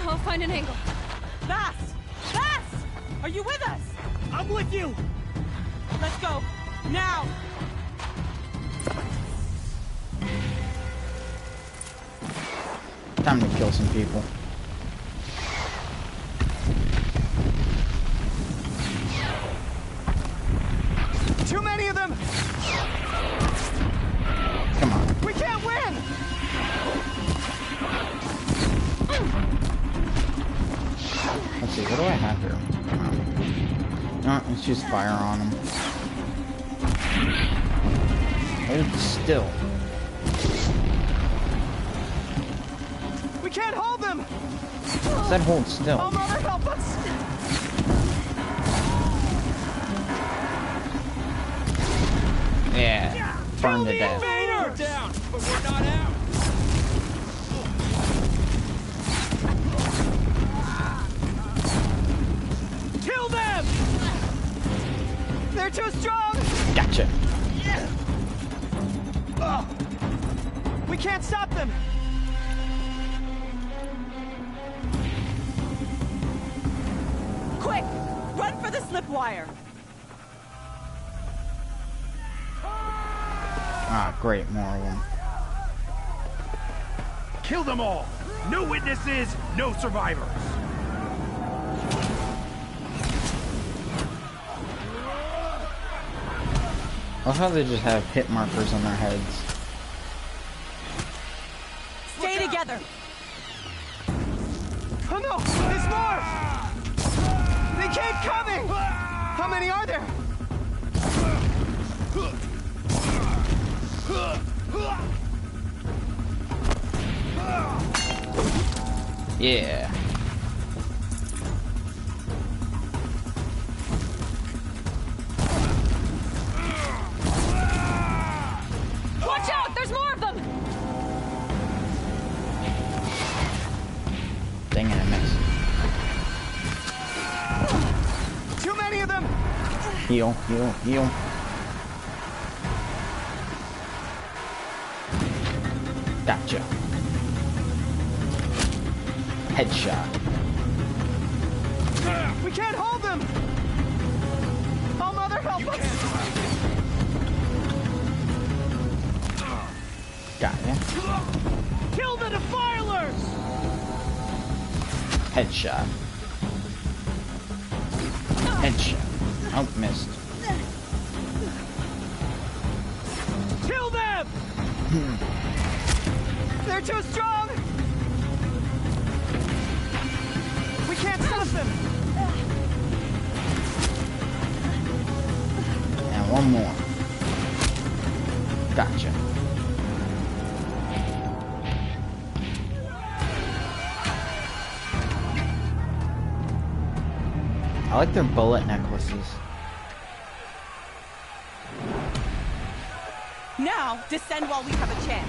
I'll find an angle. Fast! Fast! Are you with us? I'm with you! Let's go. Now! Time to kill some people. Too many of them! Come on. We can't win! Let's see, what do I have here? No, let's just fire on them. Hold still. We can't hold them! Said hold still. Oh, Mother, help us! Yeah, burn to death. We're down, but we're not out. Kill them! They're too strong! Gotcha. We can't stop them! Quick! Run for the slip wire! Ah, great, more of them. Kill them all! No witnesses, no survivors! I love how they just have hit markers on their heads. Stay together! Oh no! There's more! They keep coming! How many are there? Yeah. Watch out! There's more of them! Dang it, I missed. Too many of them! Heal, heal, heal. Gotcha. Headshot. We can't hold them! Oh, Mother, help us! Got ya. Kill the defilers! Headshot. Headshot. Oh, missed. Kill them! They're too strong! We can't stop them! And one more. Gotcha. I like their bullet necklaces. Now, descend while we have a chance.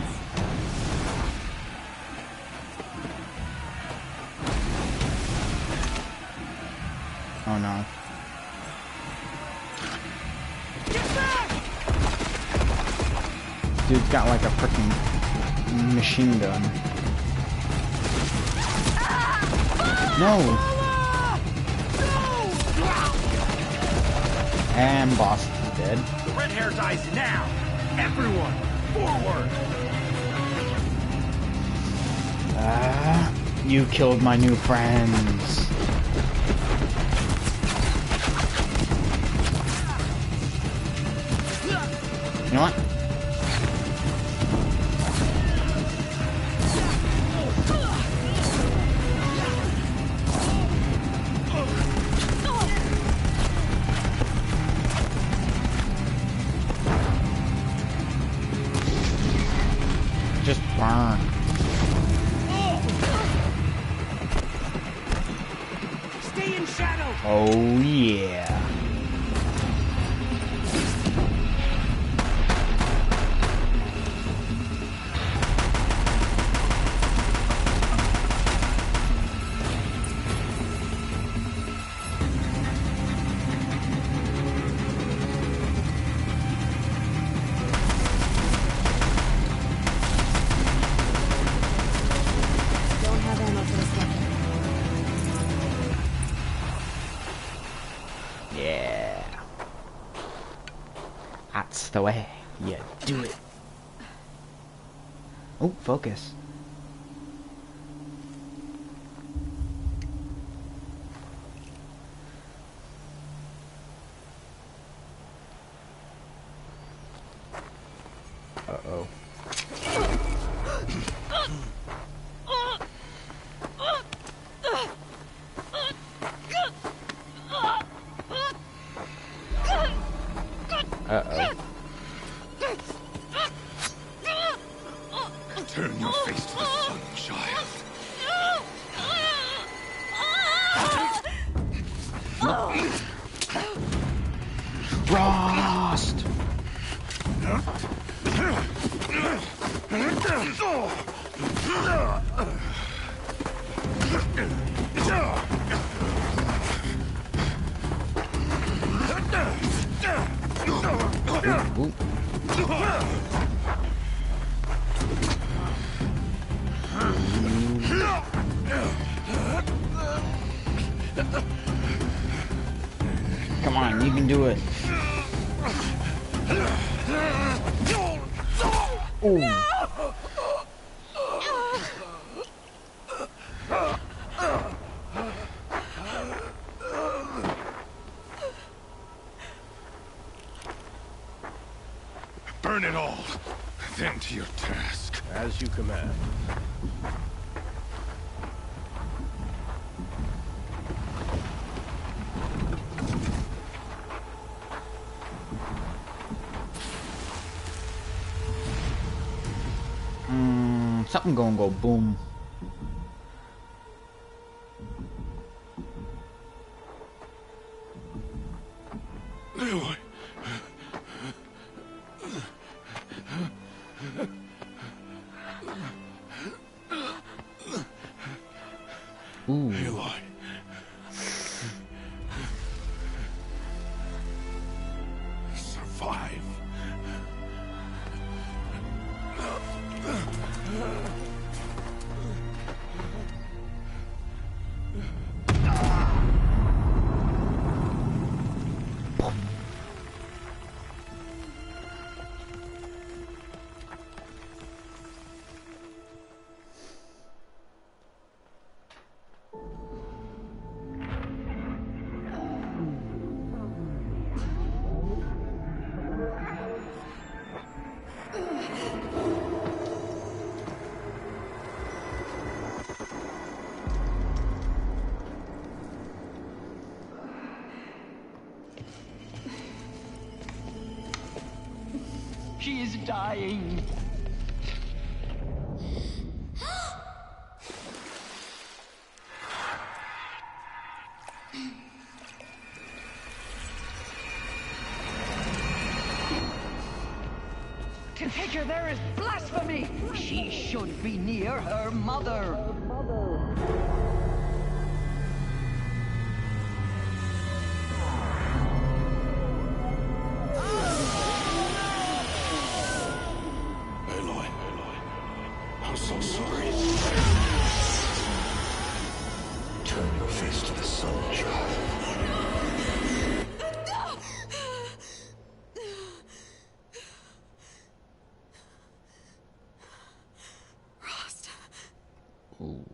Oh no. Dude's got like a freaking machine gun. No! And boss is dead. The red hair dies now! Everyone, forward! You killed my new friends. You know what? Just burn. Stay in shadow! Oh yeah. Don't have ammo for this weapon. Yeah. That's the way you do it. Oh, focus. Uh-oh. Uh-oh. Turn your face to the sun, child. Frost! Ooh. Come on, you can do it. Ooh. Burn it all, then to your task. As you command. Something gonna go boom. Ooh. Aloy. Survive. She is dying. to take her there is blasphemy! She should be near her mother! Aloy, I'm so sorry. Turn your face to the sun, child. Rost. Ooh.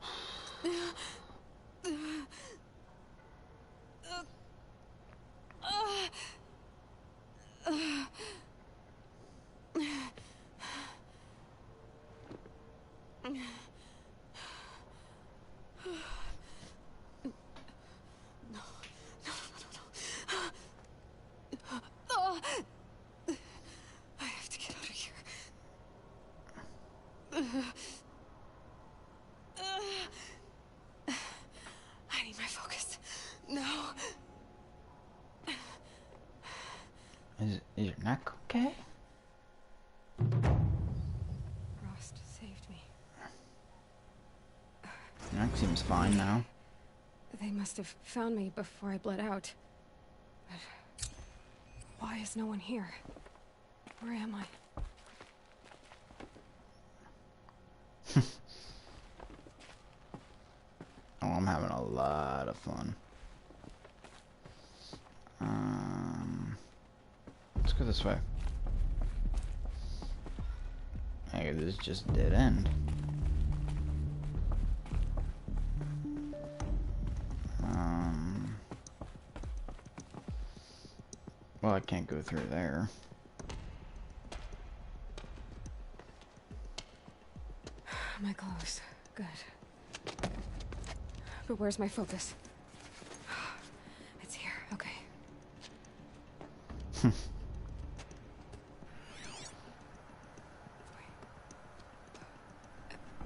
I have to get out of here. I need my focus. No. Is your neck okay? Rost saved me. Your neck seems fine now. They must have found me before I bled out. But why is no one here? Where am I? Oh, I'm having a lot of fun. Let's go this way. Hey, this is just a dead end. Well, I can't go through there. My clothes. Good. But where's my focus? It's here. Okay.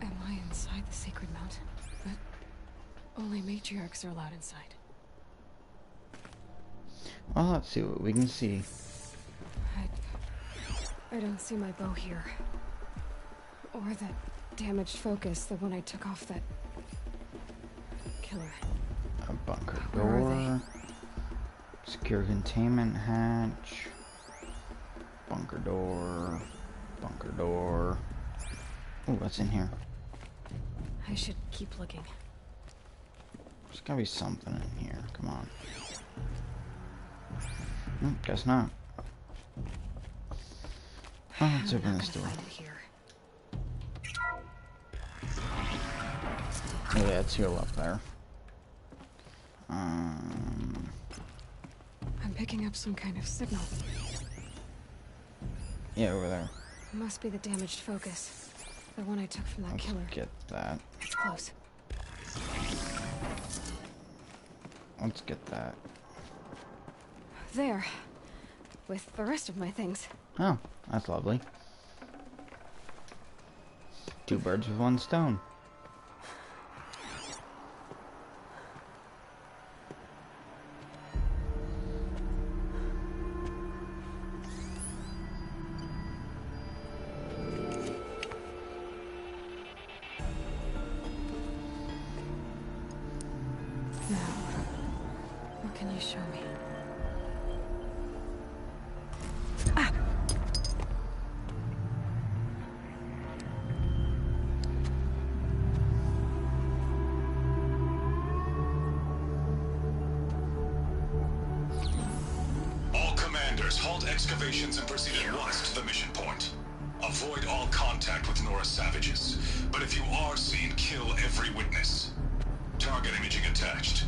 Am I inside the sacred mountain? But only matriarchs are allowed inside. Well, let's see what we can see. I don't see my bow here. Or that damaged focus, the one I took off that killer. A bunker Where are door. Secure containment hatch. Bunker door. Bunker door. Oh, what's in here? I should keep looking. There's gotta be something in here. Come on. Guess not. Oh, let's open this door. Oh yeah, it's heal up there. I'm picking up some kind of signal. Yeah, over there. It must be the damaged focus. The one I took from that killer. Get that. It's close. Let's get that. There. With the rest of my things. Oh, that's lovely. 2 birds with 1 stone. Now, what can you show me? All commanders, halt excavations and proceed at once to the mission point. Avoid all contact with Nora savages, but if you are seen, kill every witness. Target imaging attached.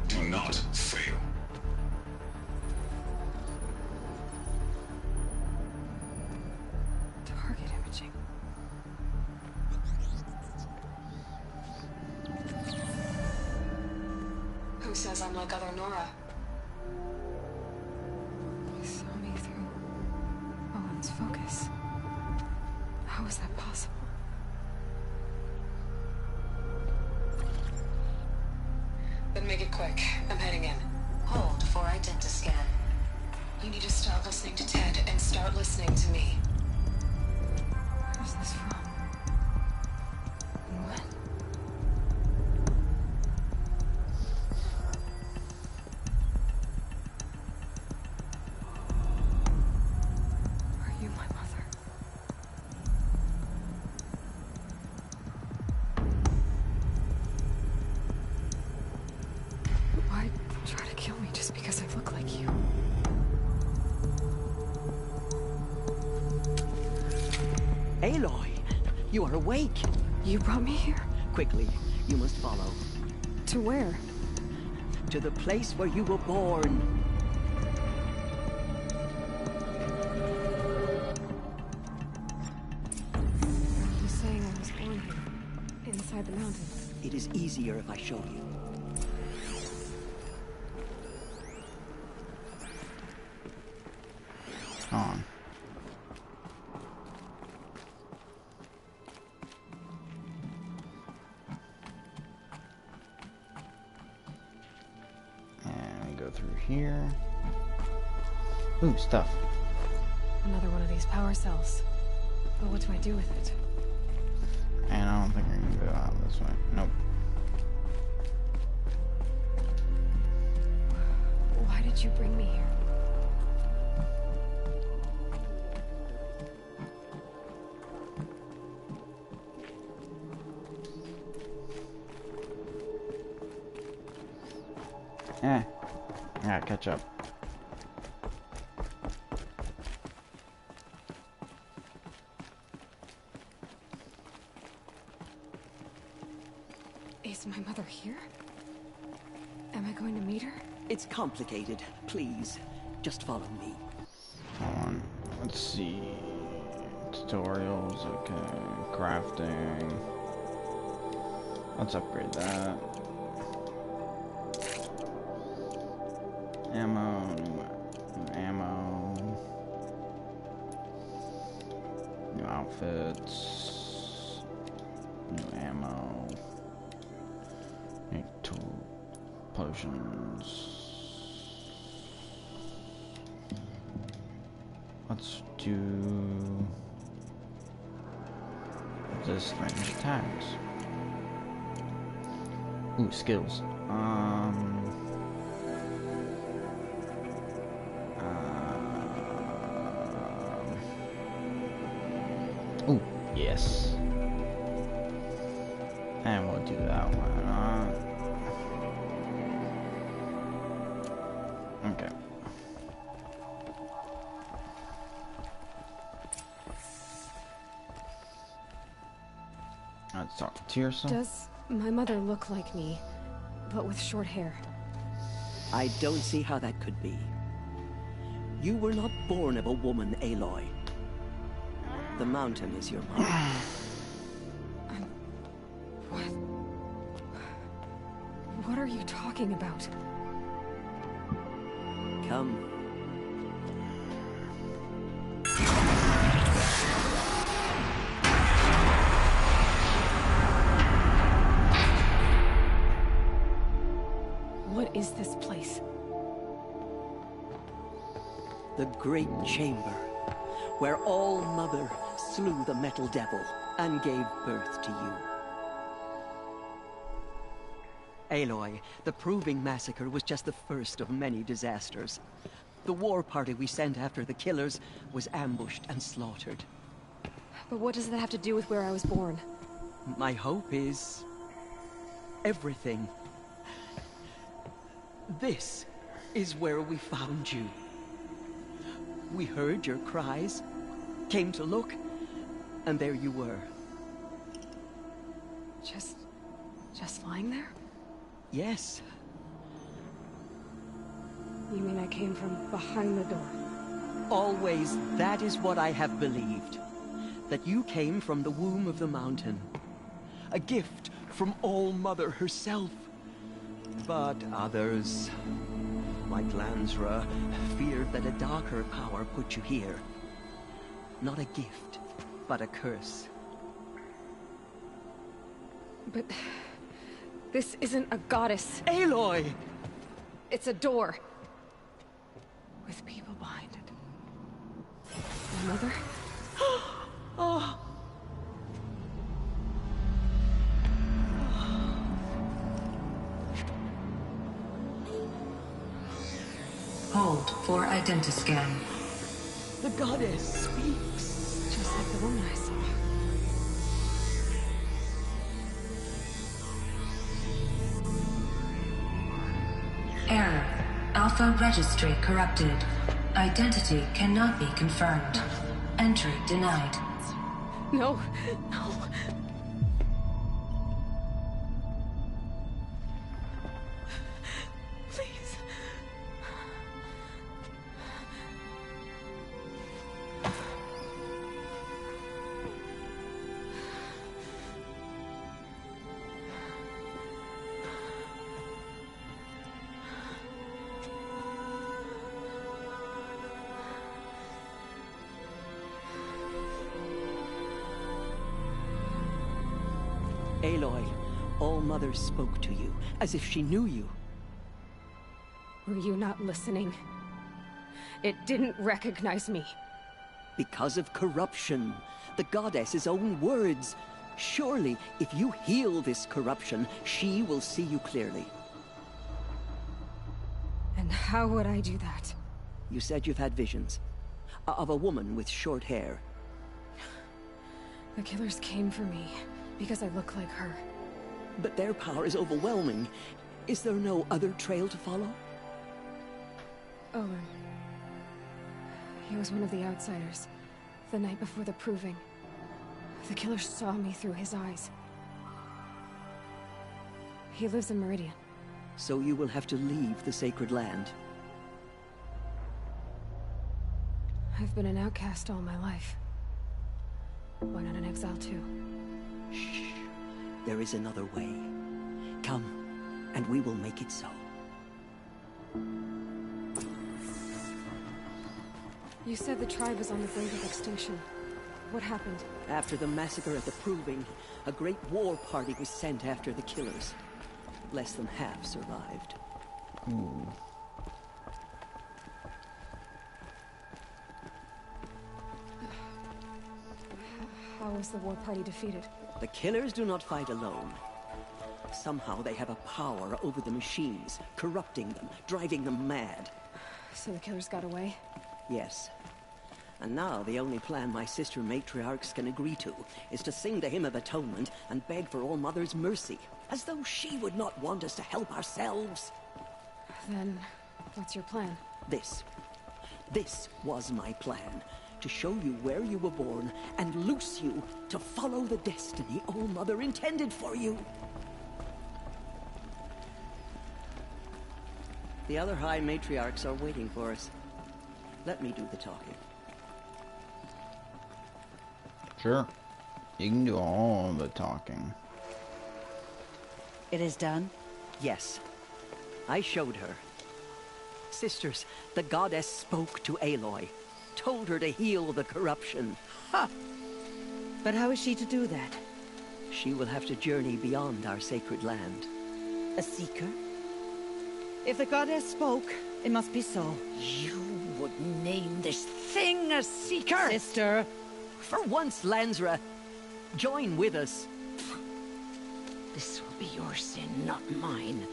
Do not fail. Target imaging. Who says I'm like other Nora? You saw me through Owen's focus. How is that possible? Then make it quick. I'm heading in. Hold for identiscan. You need to stop listening to Ted and start listening to me. Aloy, you are awake. You brought me here? Quickly, you must follow. To where? To the place where you were born. Are you saying I was born here? Inside the mountains? It is easier if I show you. On. And we go through here. Ooh, stuff. Another one of these power cells. But what do I do with it? And I don't think I can go out this way. Nope. Why did you bring me here? Yeah, catch up. Is my mother here? Am I going to meet her? It's complicated. Please, just follow me. Hold on. Let's see. Tutorials, okay. Crafting. Let's upgrade that. Ammo, new ammo. New outfits. New ammo. New tool. Potions. Let's do this range attacks. Ooh, skills. Ooh, yes. And we'll do that one. Okay. Let's talk to Tirsa. Does my mother look like me, but with short hair? I don't see how that could be. You were not born of a woman, Aloy. The mountain is your mother. What? What are you talking about? Come. What is this place? The Great Chamber, where All Mother slew the Metal Devil and gave birth to you. Aloy, the Proving Massacre was just the first of many disasters. The war party we sent after the killers was ambushed and slaughtered. But what does that have to do with where I was born? My hope is everything. This is where we found you. We heard your cries, came to look, and there you were. Just lying there? Yes. You mean I came from behind the door? Always, that is what I have believed. That you came from the womb of the mountain. A gift from All Mother herself. But others, like Lansra, feared that a darker power put you here. Not a gift, but a curse. But this isn't a goddess. Aloy! It's a door. With people behind it. My mother? Oh. Hold for identiscan. The goddess speaks. Just like the woman I saw. Error. Alpha registry corrupted. Identity cannot be confirmed. Entry denied. No, no. Please. Aloy, All-Mother spoke to you, as if she knew you. Were you not listening? It didn't recognize me. Because of corruption. The goddess's own words. Surely, if you heal this corruption, she will see you clearly. And how would I do that? You said you've had visions. Of a woman with short hair. The killers came for me, because I look like her. But their power is overwhelming. Is there no other trail to follow? Olynyn. He was one of the outsiders. The night before the proving. The killer saw me through his eyes. He lives in Meridian. So you will have to leave the sacred land. I've been an outcast all my life. Why not an exile too? Shh. There is another way. Come, and we will make it so. You said the tribe was on the brink of extinction. What happened? After the massacre at the Proving, a great war party was sent after the killers. Less than half survived. Ooh. How was the war party defeated? The killers do not fight alone. Somehow they have a power over the machines, corrupting them, driving them mad. So the killers got away? Yes. And now the only plan my sister matriarchs can agree to is to sing the Hymn of Atonement and beg for All-Mother's mercy, as though she would not want us to help ourselves. Then, what's your plan? This was my plan. To show you where you were born and loose you to follow the destiny All-Mother intended for you. The other High Matriarchs are waiting for us. Let me do the talking. Sure. You can do all the talking. It is done? Yes. I showed her. Sisters, the goddess spoke to Aloy. Told her to heal the corruption. Ha! But how is she to do that? She will have to journey beyond our sacred land. A seeker? If the goddess spoke, it must be so. You would name this thing a seeker? Sister! For once, Lansra, join with us. This will be your sin, not mine.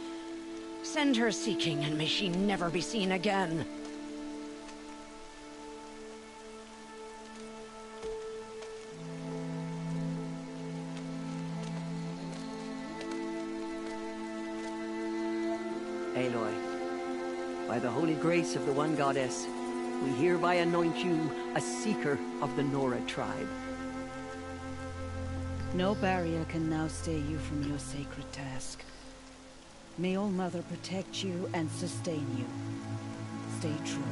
Send her seeking, and may she never be seen again. Aloy, by the holy grace of the one goddess, we hereby anoint you a seeker of the Nora tribe. No barrier can now stay you from your sacred task. May All-Mother protect you and sustain you. Stay true.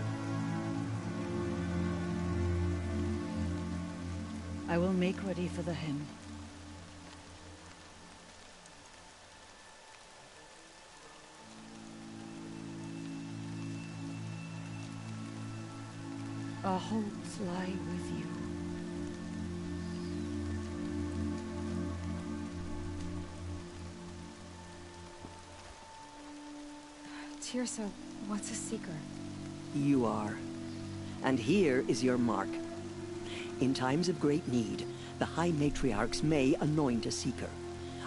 I will make ready for the hymn. Our hopes lie with you. Tirsa, what's a seeker? You are. And here is your mark. In times of great need, the High Matriarchs may anoint a seeker.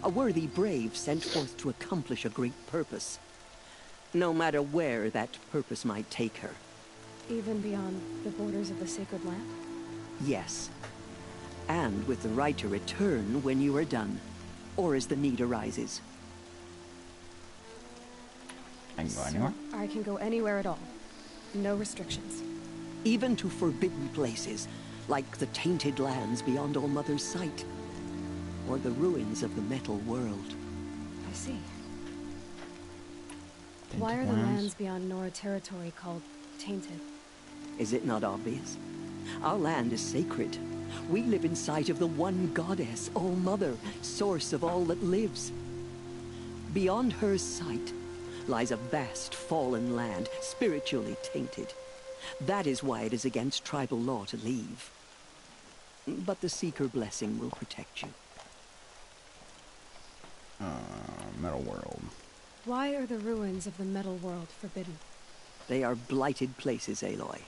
A worthy brave sent forth to accomplish a great purpose. No matter where that purpose might take her. Even beyond the borders of the sacred land? Yes. And with the right to return when you are done, or as the need arises. I can go anywhere? I can go anywhere at all. No restrictions. Even to forbidden places, like the tainted lands beyond All Mother's sight, or the ruins of the metal world. I see. Tainted Why are the lands? lands beyond Nora territory called tainted? Is it not obvious? Our land is sacred. We live in sight of the one goddess, All Mother, source of all that lives. Beyond her sight lies a vast fallen land, spiritually tainted. That is why it is against tribal law to leave. But the Seeker blessing will protect you. Metal world. Why are the ruins of the metal world forbidden? They are blighted places, Aloy.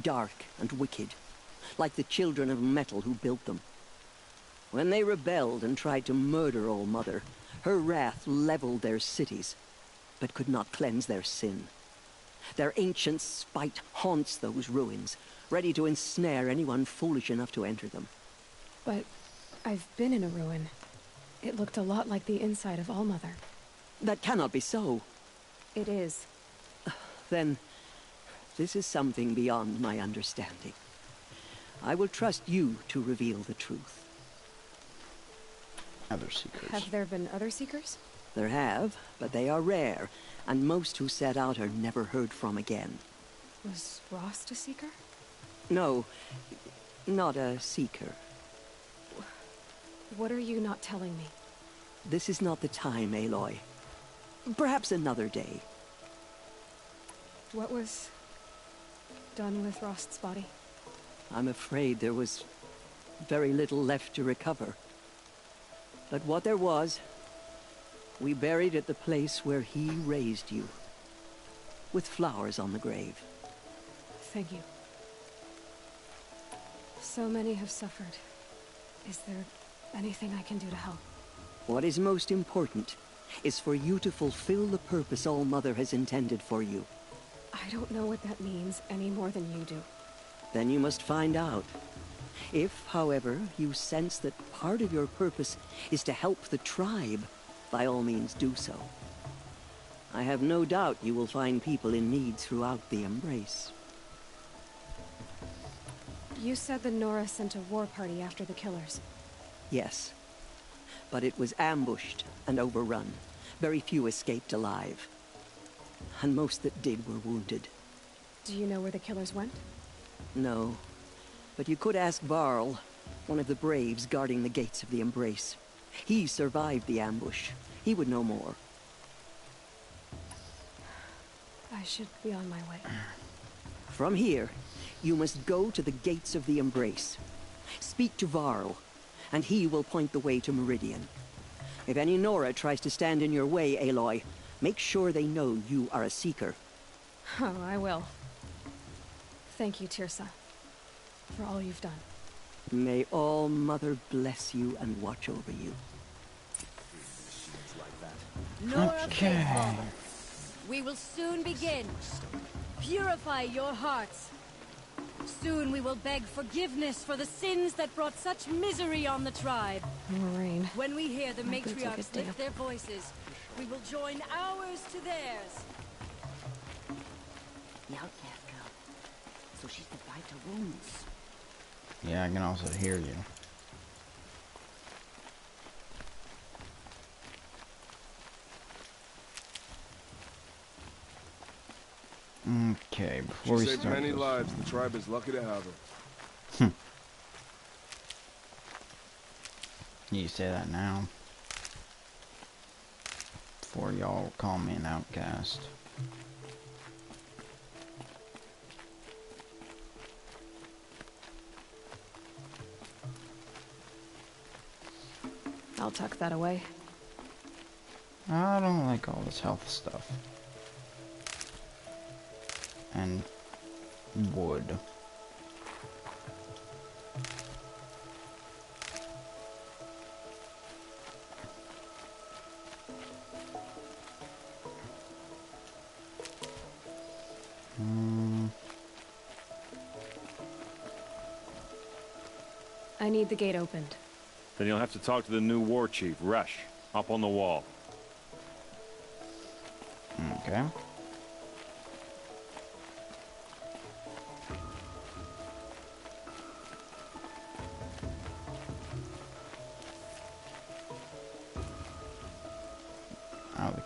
Dark and wicked, like the children of metal who built them. When they rebelled and tried to murder All Mother, her wrath leveled their cities, but could not cleanse their sin. Their ancient spite haunts those ruins, ready to ensnare anyone foolish enough to enter them. But I've been in a ruin. It looked a lot like the inside of All Mother. That cannot be so. It is. Then, this is something beyond my understanding. I will trust you to reveal the truth. Other Seekers. Have there been other Seekers? There have, but they are rare, and most who set out are never heard from again. Was Rost a Seeker? No, not a Seeker. What are you not telling me? This is not the time, Aloy. Perhaps another day. What was done with Rost's body? I'm afraid there was very little left to recover. But what there was, we buried at the place where he raised you, with flowers on the grave. Thank you. So many have suffered. Is there anything I can do to help? What is most important is for you to fulfill the purpose All Mother has intended for you. I don't know what that means any more than you do. Then you must find out. If, however, you sense that part of your purpose is to help the tribe, by all means do so. I have no doubt you will find people in need throughout the Embrace. You said the Nora sent a war party after the killers. Yes. But it was ambushed and overrun. Very few escaped alive. And most that did were wounded. Do you know where the killers went? No. But you could ask Varl, one of the braves guarding the gates of the Embrace. He survived the ambush. He would know more. I should be on my way. From here, you must go to the gates of the Embrace. Speak to Varl, and he will point the way to Meridian. If any Nora tries to stand in your way, Aloy, make sure they know you are a Seeker. Oh, I will. Thank you, Tirsa, for all you've done. May All Mother bless you and watch over you. Nora Okay. faithful, we will soon begin. Purify your hearts. Soon we will beg forgiveness for the sins that brought such misery on the tribe. Moraine. When we hear the My boots will matriarchs get damp. lift their voices, we will join ours to theirs. The outcast girl. So she's the bride to wounds. Yeah, I can also hear you. Okay, before She we saved start many this- lives. The tribe is lucky to have her. You say that now. Before y'all call me an outcast. I'll tuck that away. I don't like all this health stuff. And wood. I need the gate opened. Then you'll have to talk to the new war chief, Resh, up on the wall. Okay.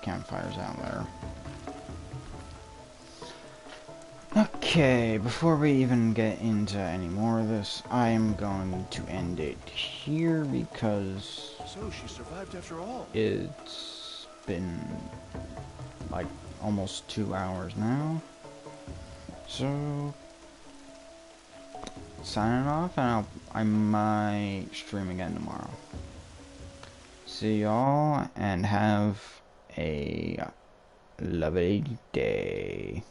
campfires out there. Okay, before we even get into any more of this, I am going to end it here because So she survived after all. it's been like almost 2 hours now. So signing off, and I might stream again tomorrow. See y'all, and have a lovely day.